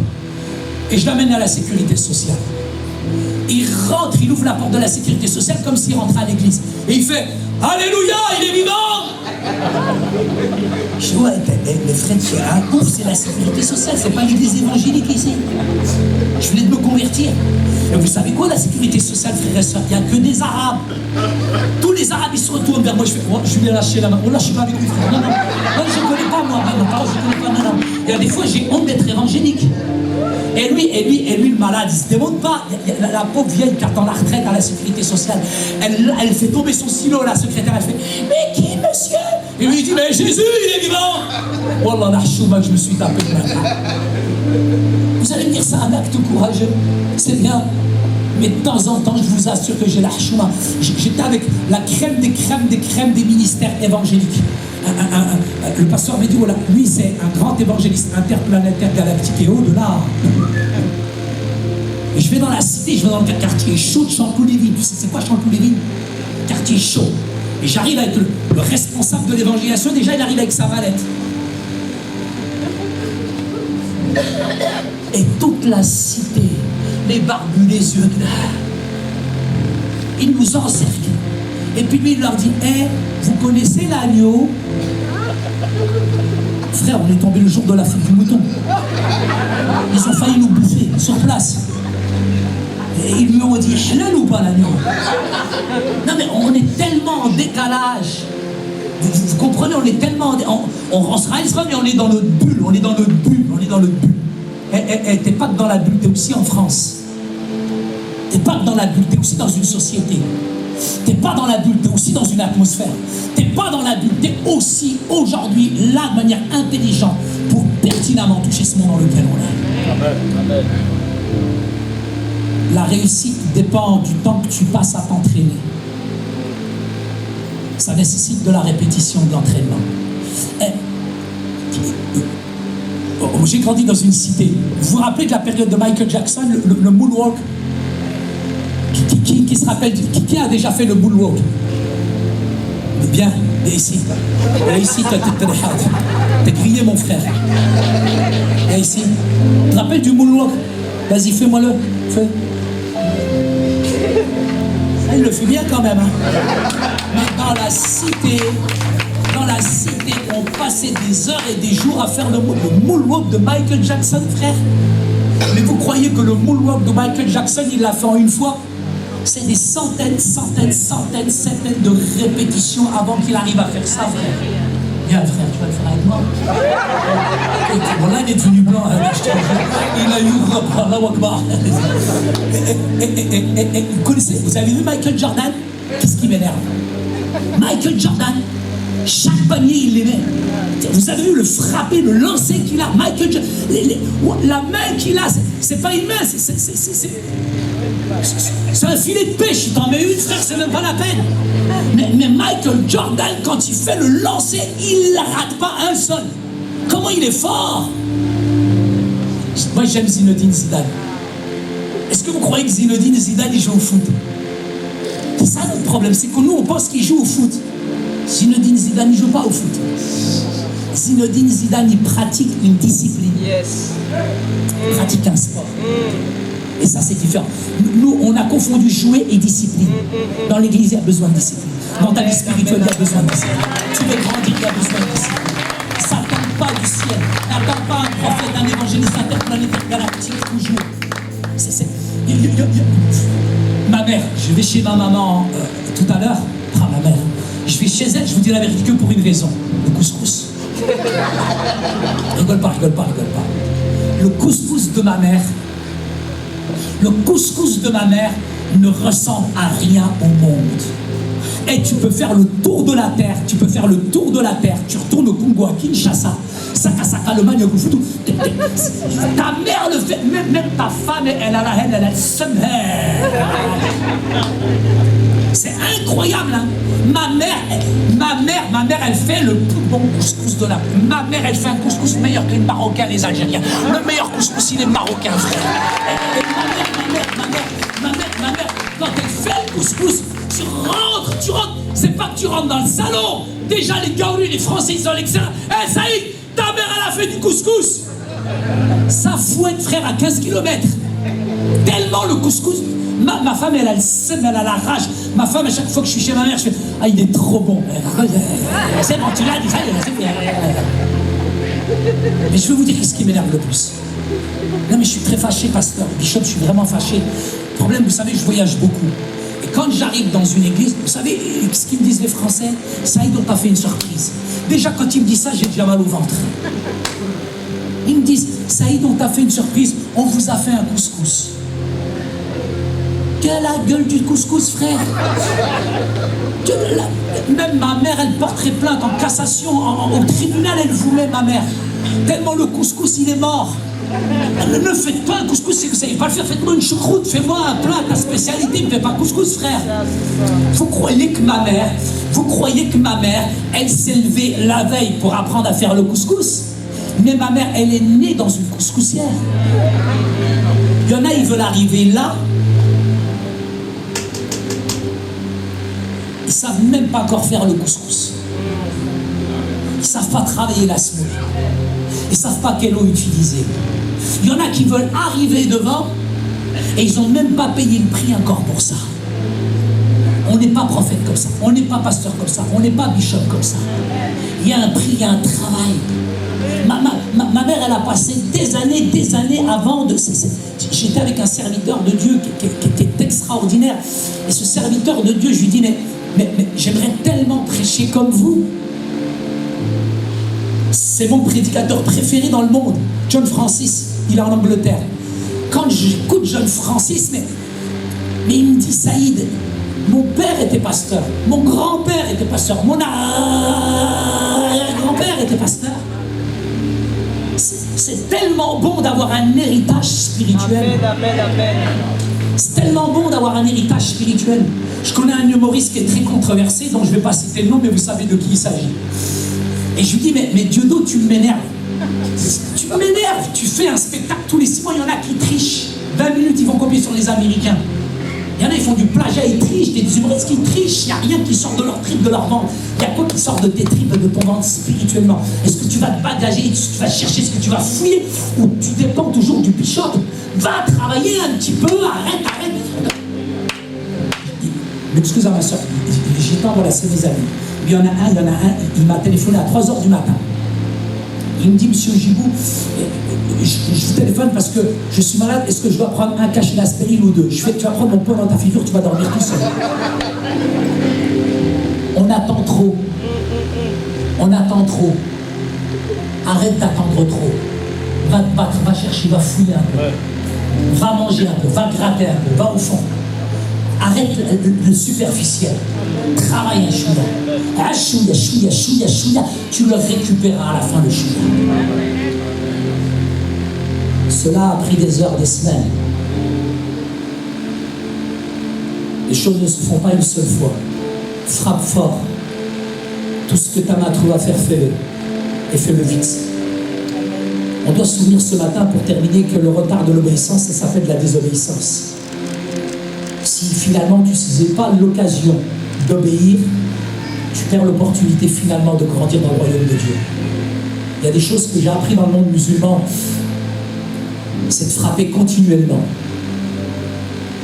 et je l'amène à la sécurité sociale. Il rentre, il ouvre la porte de la sécurité sociale comme s'il rentrait à l'église. Et il fait « Alléluia, il est vivant !» Je dis « Ouais, mais frère, c'est la sécurité sociale, c'est pas l'église évangélique ici. Je venais de me convertir. Et vous savez quoi, la sécurité sociale, frères et sœurs, il n'y a que des Arabes. Tous les Arabes, ils se retournent vers moi. Je fais, oh, je lui ai lâché la main. Oh là, je suis pas avec lui, frère. Non, je ne connais pas, moi. Je connais pas, non. Il y a des fois, j'ai honte d'être évangélique. Et lui, le malade, il se démonte pas. La pauvre vieille qui attend la retraite à la sécurité sociale, elle fait tomber son stylo, la secrétaire, elle fait, mais qui, monsieur? Et lui, il dit, mais Jésus, il est vivant. Oh là, la chouma que je me suis tapé de main. Vous allez me dire, c'est un acte courageux. C'est bien. Mais de temps en temps, je vous assure que j'ai la chouma. J'étais avec la crème des ministères évangéliques. Le pasteur m'a dit, voilà, lui c'est un grand évangéliste interplanétaire galactique et au-delà. Et je vais dans la cité, je vais dans le quartier chaud de Chanteloup-les-Vignes. Tu sais c'est quoi Chanteloup-les-Vignes? Quartier chaud. Et j'arrive avec le responsable de l'évangélisation, déjà il arrive avec sa mallette. Et toute la cité, les barbus, les yeux clairs, ils nous encerclent. Et puis lui, il leur dit, vous connaissez l'agneau? Frère, on est tombé le jour de l'Afrique du mouton. Ils ont failli nous bouffer sur place. Et ils lui ont dit, halal ou pas l'agneau? Non mais on est tellement en décalage. Vous comprenez, on est tellement... On sera Israël, mais on est dans notre bulle, on est dans notre bulle. T'es pas que dans la bulle, t'es aussi en France. T'es pas que dans la bulle, t'es aussi dans une société. T'es pas dans la bulle, t'es aussi dans une atmosphère. T'es pas dans la bulle, t'es aussi aujourd'hui là de manière intelligente pour pertinemment toucher ce monde dans lequel on est. Amen. Amen. La réussite dépend du temps que tu passes à t'entraîner. Ça nécessite de la répétition, de l'entraînement. J'ai grandi dans une cité. Vous vous rappelez de la période de Michael Jackson, le moonwalk? Qui se rappelle, qui a déjà fait le moonwalk? Bien, et ici, t'es grillé mon frère. Et ici, tu te rappelles du moonwalk? Vas-y, fais-moi-le. Fais. Il le fait bien quand même. Hein. Mais dans la cité, on passait des heures et des jours à faire le moonwalk de Michael Jackson, frère. Mais vous croyez que le moonwalk de Michael Jackson, il l'a fait en une fois? C'est des centaines de répétitions avant qu'il arrive à faire ça, frère. Viens, frère, tu vas le faire avec moi. Bon, là, il est devenu blanc. Il a eu Allahu Akbar. Vous connaissez, vous avez vu Michael Jordan? Qu'est-ce qui m'énerve? Michael Jordan, chaque panier, il les met. Vous avez vu le frapper, le lancer qu'il a? Michael Jordan, la main qu'il a, c'est pas une main, c'est un filet de pêche. Il t'en met une, frère, c'est même pas la peine. Mais Michael Jordan, quand il fait le lancer, il ne rate pas un seul. Comment il est fort? Moi, j'aime Zinedine Zidane. Est-ce que vous croyez que Zinedine Zidane, il joue au foot? C'est ça notre problème, c'est que nous, on pense qu'il joue au foot. Zinedine Zidane, il ne joue pas au foot. Zinedine Zidane, il pratique une discipline. Yes. Il pratique un sport. Et ça, c'est différent. Nous, on a confondu jouer et discipline. Dans l'église, il y a besoin de discipline. Dans ta vie spirituelle, il y a besoin de discipline. Tu veux grandir, il y a besoin de discipline. Ça n'attend pas du ciel. N'attend pas un prophète, un évangéliste interplanétaire galactique toujours. Ma mère, je vais chez ma maman tout à l'heure. Ma mère. Je vais chez elle, je vous dis la vérité que pour une raison. Le couscous. Rigole pas, rigole pas, rigole pas. Le couscous de ma mère, ne ressemble à rien au monde. Et tu peux faire le tour de la terre, tu retournes au Congo, à Kinshasa, Saka, le Mali, ta mère le fait, même ta femme, elle a la haine, elle a le seum. C'est incroyable, hein. Ma mère, elle fait le plus bon couscous de la... Ma mère, elle fait un couscous meilleur que les Marocains, les Algériens. Le meilleur couscous, il est marocain, frère. Et ma mère, quand elle fait le couscous, tu rentres, c'est pas que tu rentres dans le salon. Déjà, les Gaoulous, les Français, ils ont l'excellent. Eh, Saïd, ta mère, elle a fait du couscous. Ça fouette, frère, à 15 km. Tellement le couscous. Ma femme, elle a le seum, elle a la rage. Ma femme, à chaque fois que je suis chez ma mère, je fais « Ah, il est trop bon. » C'est bon, tu l'as dit. Mais je veux vous dire ce qui m'énerve le plus. Non, mais je suis très fâché, pasteur. Bishop, je suis vraiment fâché. Le problème, vous savez, je voyage beaucoup. Et quand j'arrive dans une église, vous savez ce qu'ils me disent les Français? Saïd, on t'a fait une surprise. Déjà, quand ils me disent ça, j'ai déjà mal au ventre. Ils me disent « Saïd, on t'a fait une surprise. On vous a fait un couscous. » Quelle la gueule du couscous, frère. Même ma mère, elle porterait plainte en cassation, au tribunal, elle vous met, ma mère. Tellement le couscous, il est mort. Ne faites pas un couscous si vous ne savez pas le faire. Faites-moi une choucroute, fais-moi un plat, ta spécialité, ne fais pas couscous, frère. Vous croyez que ma mère, elle s'est levée la veille pour apprendre à faire le couscous? Mais ma mère, elle est née dans une couscoussière. Il y en a, ils veulent arriver là. Ils ne savent même pas encore faire le couscous. Ils ne savent pas travailler la semoule. Ils ne savent pas quelle eau utiliser. Il y en a qui veulent arriver devant et ils n'ont même pas payé le prix encore pour ça. On n'est pas prophète comme ça. On n'est pas pasteur comme ça. On n'est pas bishop comme ça. Il y a un prix, il y a un travail. Ma mère, elle a passé des années avant de... J'étais avec un serviteur de Dieu qui était extraordinaire. Et ce serviteur de Dieu, je lui dis, mais j'aimerais tellement prêcher comme vous. C'est mon prédicateur préféré dans le monde, John Francis. Il est en Angleterre. Quand j'écoute John Francis, mais il me dit, Saïd, mon père était pasteur, mon grand-père était pasteur, mon arrière-grand-père était pasteur. C'est tellement bon d'avoir un héritage spirituel. Amen. C'est tellement bon d'avoir un héritage spirituel. Je connais un humoriste qui est très controversé, dont je ne vais pas citer le nom, mais vous savez de qui il s'agit. Et je lui dis, mais Dieudo, tu m'énerves. Tu m'énerves. Tu fais un spectacle tous les 6 mois, il y en a qui trichent. 20 minutes, ils vont copier sur les Américains. Il y en a, ils font du plagiat, ils trichent. Des humoristes qui trichent, il n'y a rien qui sort de leur tripes, de leur ventre. Il y a quoi qui sort de tes tripes, de ton ventre spirituellement? Est-ce que tu vas te bagager, tu vas chercher ce que tu vas fouiller, ou tu dépends toujours du bishop? Va travailler un petit peu, arrête. Mais excusez-moi, ma soeur, j'ai pas embrassé mes amis. Il y en a un, il m'a téléphoné à 3h du matin. Il me dit, monsieur Gibou, je vous téléphone parce que je suis malade, est-ce que je dois prendre un cachet d'aspirine ou 2? Je fais, tu vas prendre mon poing dans ta figure, tu vas dormir tout seul. On attend trop. Arrête d'attendre trop. Va te battre, va chercher, va fouiller un peu. Va manger un peu, va gratter un peu, va au fond. Arrête le superficiel. Travaille un chouïa. Chouïa. Tu le récupéreras à la fin, le chouïa. Cela a pris des heures, des semaines. Les choses ne se font pas une seule fois. Frappe fort. Tout ce que ta main trouve à faire, fais-le. Et fais-le vite. On doit se souvenir ce matin, pour terminer, que le retard de l'obéissance, ça s'appelle de la désobéissance. Si finalement tu ne saisis pas l'occasion d'obéir, tu perds l'opportunité finalement de grandir dans le royaume de Dieu. Il y a des choses que j'ai appris dans le monde musulman, c'est de frapper continuellement.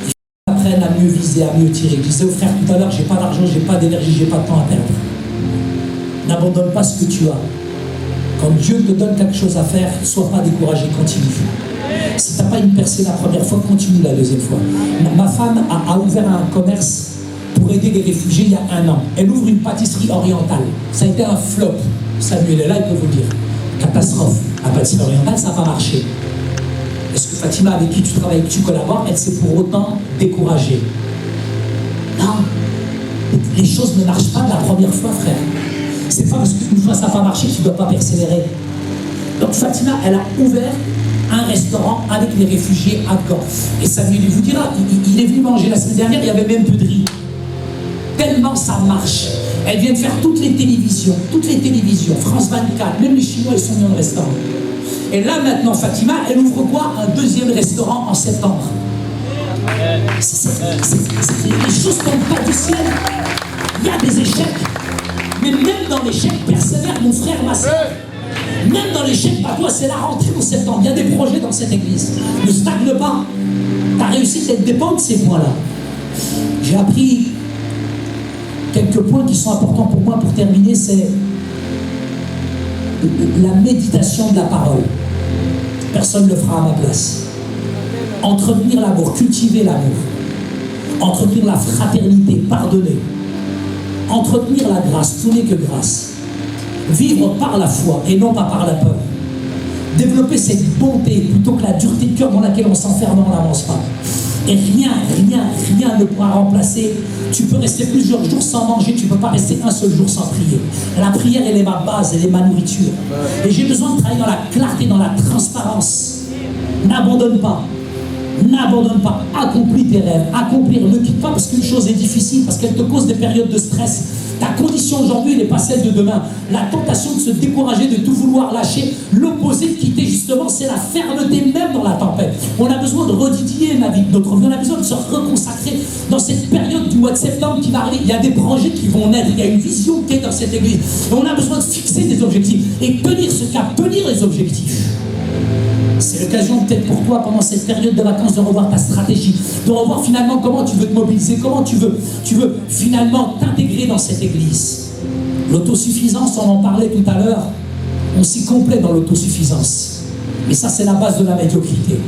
Il faut qu'on apprenne à mieux viser, à mieux tirer. Je disais au frère tout à l'heure, j'ai pas d'argent, j'ai pas d'énergie, j'ai pas de temps à perdre. N'abandonne pas ce que tu as. Quand Dieu te donne quelque chose à faire, ne sois pas découragé, continue. Si tu n'as pas une percée la première fois, continue la deuxième fois. Ma femme a ouvert un commerce pour aider les réfugiés il y a 1 an. Elle ouvre une pâtisserie orientale. Ça a été un flop. Samuel est là, il peut vous dire. Catastrophe. La pâtisserie orientale, ça n'a pas marché. Est-ce que Fatima, avec qui tu travailles, que tu collabores, elle s'est pour autant découragée? Non. Les choses ne marchent pas de la première fois, frère. C'est pas parce qu'une fois ça n'a pas marché que tu ne dois pas persévérer. Donc Fatima, elle a ouvert un restaurant avec les réfugiés à Gand. Et Samuel, il vous dira, il est venu manger la semaine dernière, il n'y avait même peu de riz. Tellement ça marche. Elle vient de faire toutes les télévisions, France 24, même les Chinois, ils sont mis en restaurant. Et là maintenant, Fatima, elle ouvre quoi? Un 2e restaurant en septembre. Les choses tombent pas du ciel. Il y a des échecs. Mais même dans l'échec, persévère, mon frère, ma soeur. Même dans l'échec, pas toi, c'est la rentrée en septembre. Il y a des projets dans cette église. Ne stagne pas. Ta réussite, elle dépend de ces points-là. J'ai appris quelques points qui sont importants pour moi pour terminer, c'est la méditation de la parole. Personne ne le fera à ma place. Entretenir l'amour, cultiver l'amour. Entretenir la fraternité, pardonner. Entretenir la grâce, tout n'est que grâce. Vivre par la foi et non pas par la peur. Développer cette bonté plutôt que la dureté de cœur dans laquelle on s'enferme, on n'avance pas. Et rien ne pourra remplacer. Tu peux rester plusieurs jours sans manger, tu ne peux pas rester un seul jour sans prier. La prière, elle est ma base, elle est ma nourriture. Et j'ai besoin de travailler dans la clarté, dans la transparence. N'abandonne pas. N'abandonne pas, accomplis tes rêves, accomplir, ne quitte pas parce qu'une chose est difficile, parce qu'elle te cause des périodes de stress. Ta condition aujourd'hui n'est pas celle de demain. La tentation de se décourager, de tout vouloir lâcher, l'opposé de quitter justement, c'est la fermeté même dans la tempête. On a besoin de redidiller la vie de notre vie, on a besoin de se reconsacrer dans cette période du mois de septembre qui va arriver. Il y a des projets qui vont naître, il y a une vision qui est dans cette église. Et on a besoin de fixer des objectifs et tenir ce cap, tenir les objectifs. C'est l'occasion peut-être pour toi pendant cette période de vacances de revoir ta stratégie, de revoir finalement comment tu veux te mobiliser, comment tu veux finalement t'intégrer dans cette église. L'autosuffisance, on en parlait tout à l'heure, on s'y complaît dans l'autosuffisance. Mais ça, c'est la base de la médiocrité.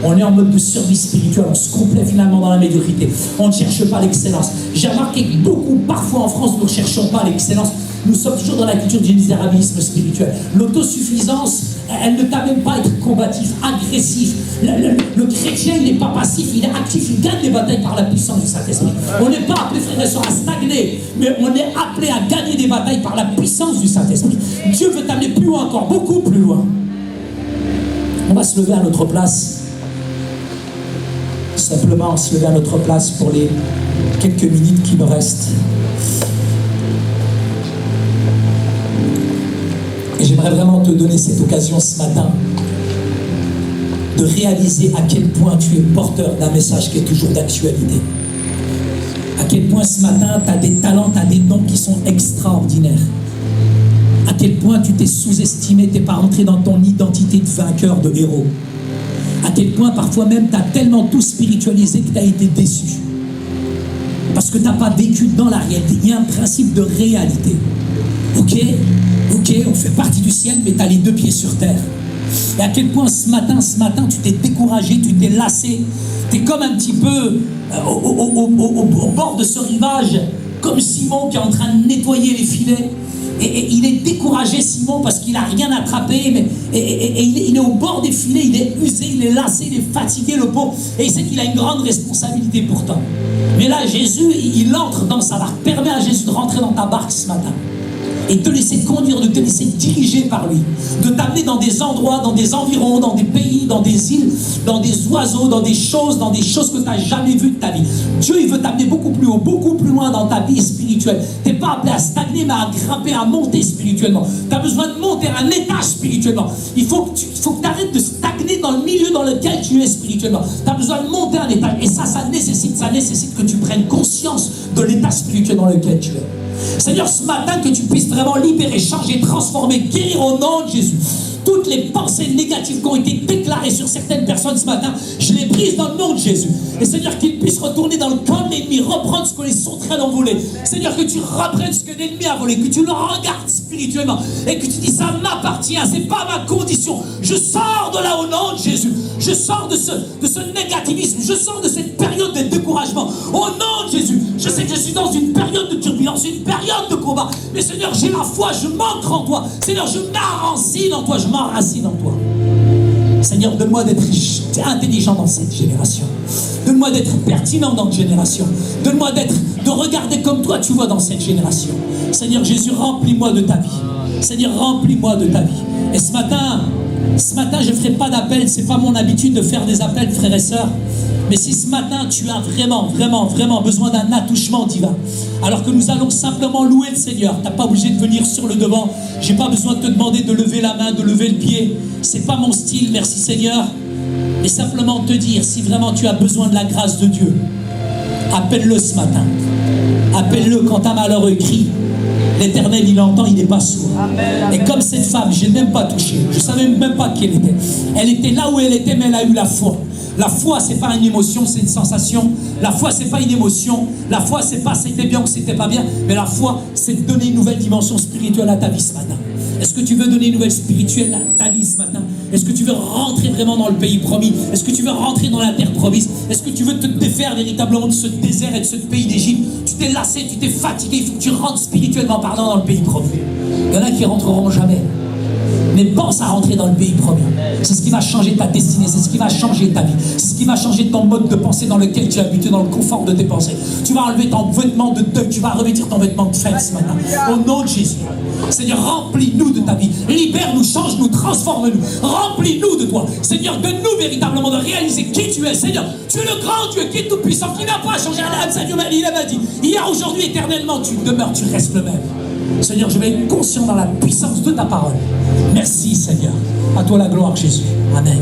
On est en mode de survie spirituelle, on se complaît finalement dans la médiocrité. On ne cherche pas l'excellence. J'ai remarqué que beaucoup, parfois en France, nous ne cherchons pas l'excellence. Nous sommes toujours dans la culture du misérabilisme spirituel. L'autosuffisance, elle ne t'amène pas à être combatif, agressif. Le chrétien, il n'est pas passif, il est actif, il gagne des batailles par la puissance du Saint-Esprit. On n'est pas appelé, frères et sœurs, à stagner, mais on est appelé à gagner des batailles par la puissance du Saint-Esprit. Dieu veut t'amener plus loin encore, beaucoup plus loin. On va se lever à notre place. Simplement se lever à notre place pour les quelques minutes qui me restent. Et j'aimerais vraiment te donner cette occasion ce matin de réaliser à quel point tu es porteur d'un message qui est toujours d'actualité. À quel point ce matin tu as des talents, tu as des dons qui sont extraordinaires. À quel point tu t'es sous-estimé, tu n'es pas rentré dans ton identité de vainqueur, de héros. À quel point parfois même tu as tellement tout spiritualisé que tu as été déçu. Parce que tu n'as pas vécu dans la réalité. Il y a un principe de réalité. Ok, on fait partie du ciel, mais tu as les 2 pieds sur terre. Et à quel point ce matin, tu t'es découragé, tu t'es lassé. Tu es comme un petit peu au bord de ce rivage, comme Simon qui est en train de nettoyer les filets. Et il est découragé, Simon, parce qu'il n'a rien attrapé, mais il est au bord des filets, il est usé, il est lassé, il est fatigué, le pauvre, et il sait qu'il a une grande responsabilité pourtant. Mais là, Jésus, il entre dans sa barque. Permets à Jésus de rentrer dans ta barque ce matin. Et de te laisser conduire, de te laisser diriger par lui, de t'amener dans des endroits, dans des environs, dans des pays, dans des îles, dans des oiseaux, dans des choses que tu n'as jamais vues de ta vie. Dieu, il veut t'amener beaucoup plus haut, beaucoup plus loin dans ta vie spirituelle. Tu n'es pas appelé à stagner, mais à grimper, à monter spirituellement. Tu as besoin de monter à un étage spirituellement. Il faut que tu arrêtes de stagner dans le milieu dans lequel tu es spirituellement. Tu as besoin de monter un étage. Et ça nécessite que tu prennes conscience de l'état spirituel dans lequel tu es. Seigneur, ce matin, que tu puisses vraiment libérer, changer, transformer, guérir au nom de Jésus. toutes les pensées négatives qui ont été déclarées sur certaines personnes ce matin, je les brise dans le nom de Jésus. Et Seigneur, qu'ils puissent retourner dans le camp de l'ennemi, reprendre ce que les sont en train d'envoler. Seigneur, que tu reprennes ce que l'ennemi a volé, que tu le regardes spirituellement et que tu dis ça m'appartient, c'est pas ma condition. Je sors de là au nom de Jésus. Je sors de ce négativisme, je sors de cette période de découragement. Au nom de Jésus, je sais que je suis dans une période de turbulence, une période de combat. Mais Seigneur, j'ai la foi, je m'ancre en toi. Seigneur, je m'enracine en toi, je m'enracine en toi. Seigneur, donne-moi d'être intelligent dans cette génération. Donne-moi d'être pertinent dans cette génération. Donne-moi de regarder comme toi tu vois dans cette génération. Seigneur Jésus, remplis-moi de ta vie. Seigneur, remplis-moi de ta vie. Et ce matin, je ne ferai pas d'appel. Ce n'est pas mon habitude de faire des appels, frères et sœurs. Mais si ce matin, tu as vraiment besoin d'un attouchement divin, alors que nous allons simplement louer le Seigneur, tu n'as pas obligé de venir sur le devant. Je n'ai pas besoin de te demander de lever la main, de lever le pied. Ce n'est pas mon style, merci Seigneur. Et simplement te dire, si vraiment tu as besoin de la grâce de Dieu, appelle-le ce matin. Appelle-le quand un malheureux crie. L'Éternel, il entend, il n'est pas sourd. Amen. Et comme cette femme, je ne l'ai même pas touchée. Je ne savais même pas qui elle était. Elle était là où elle était, mais elle a eu la foi. La foi, ce n'est pas une émotion, c'est une sensation. La foi, ce n'est pas une émotion. La foi, ce n'est pas c'était bien ou c'était pas bien. Mais la foi, c'est de donner une nouvelle dimension spirituelle à ta vie ce matin. Est-ce que tu veux donner une nouvelle spirituelle à ta vie ce matin? Est-ce que tu veux rentrer vraiment dans le pays promis? Est-ce que tu veux rentrer dans la terre promise? Est-ce que tu veux te défaire véritablement de ce désert et de ce pays d'Égypte? Tu t'es lassé, tu t'es fatigué, il faut que tu rentres spirituellement parlant dans le pays promis. Il y en a qui rentreront jamais. Mais pense à rentrer dans le pays promis. C'est ce qui va changer ta destinée, c'est ce qui va changer ta vie. C'est ce qui va changer ton mode de pensée dans lequel tu es habitué, dans le confort de tes pensées. Tu vas enlever ton vêtement de deuil, tu vas revêtir ton vêtement de fête ce matin. Au nom de Jésus. Seigneur, remplis-nous de ta vie. Libère-nous, change-nous, transforme-nous. Remplis-nous de toi. Seigneur, donne-nous véritablement de réaliser qui tu es. Seigneur, tu es le grand Dieu qui est tout puissant, qui n'a pas changé. Il m'a dit, hier, aujourd'hui, éternellement, tu demeures, tu restes le même. Seigneur, je vais être conscient dans la puissance de ta parole. Merci Seigneur. À toi la gloire Jésus. Amen.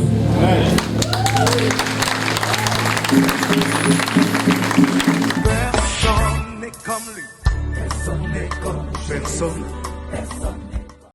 Personne n'est comme lui. Personne n'est comme lui. Personne.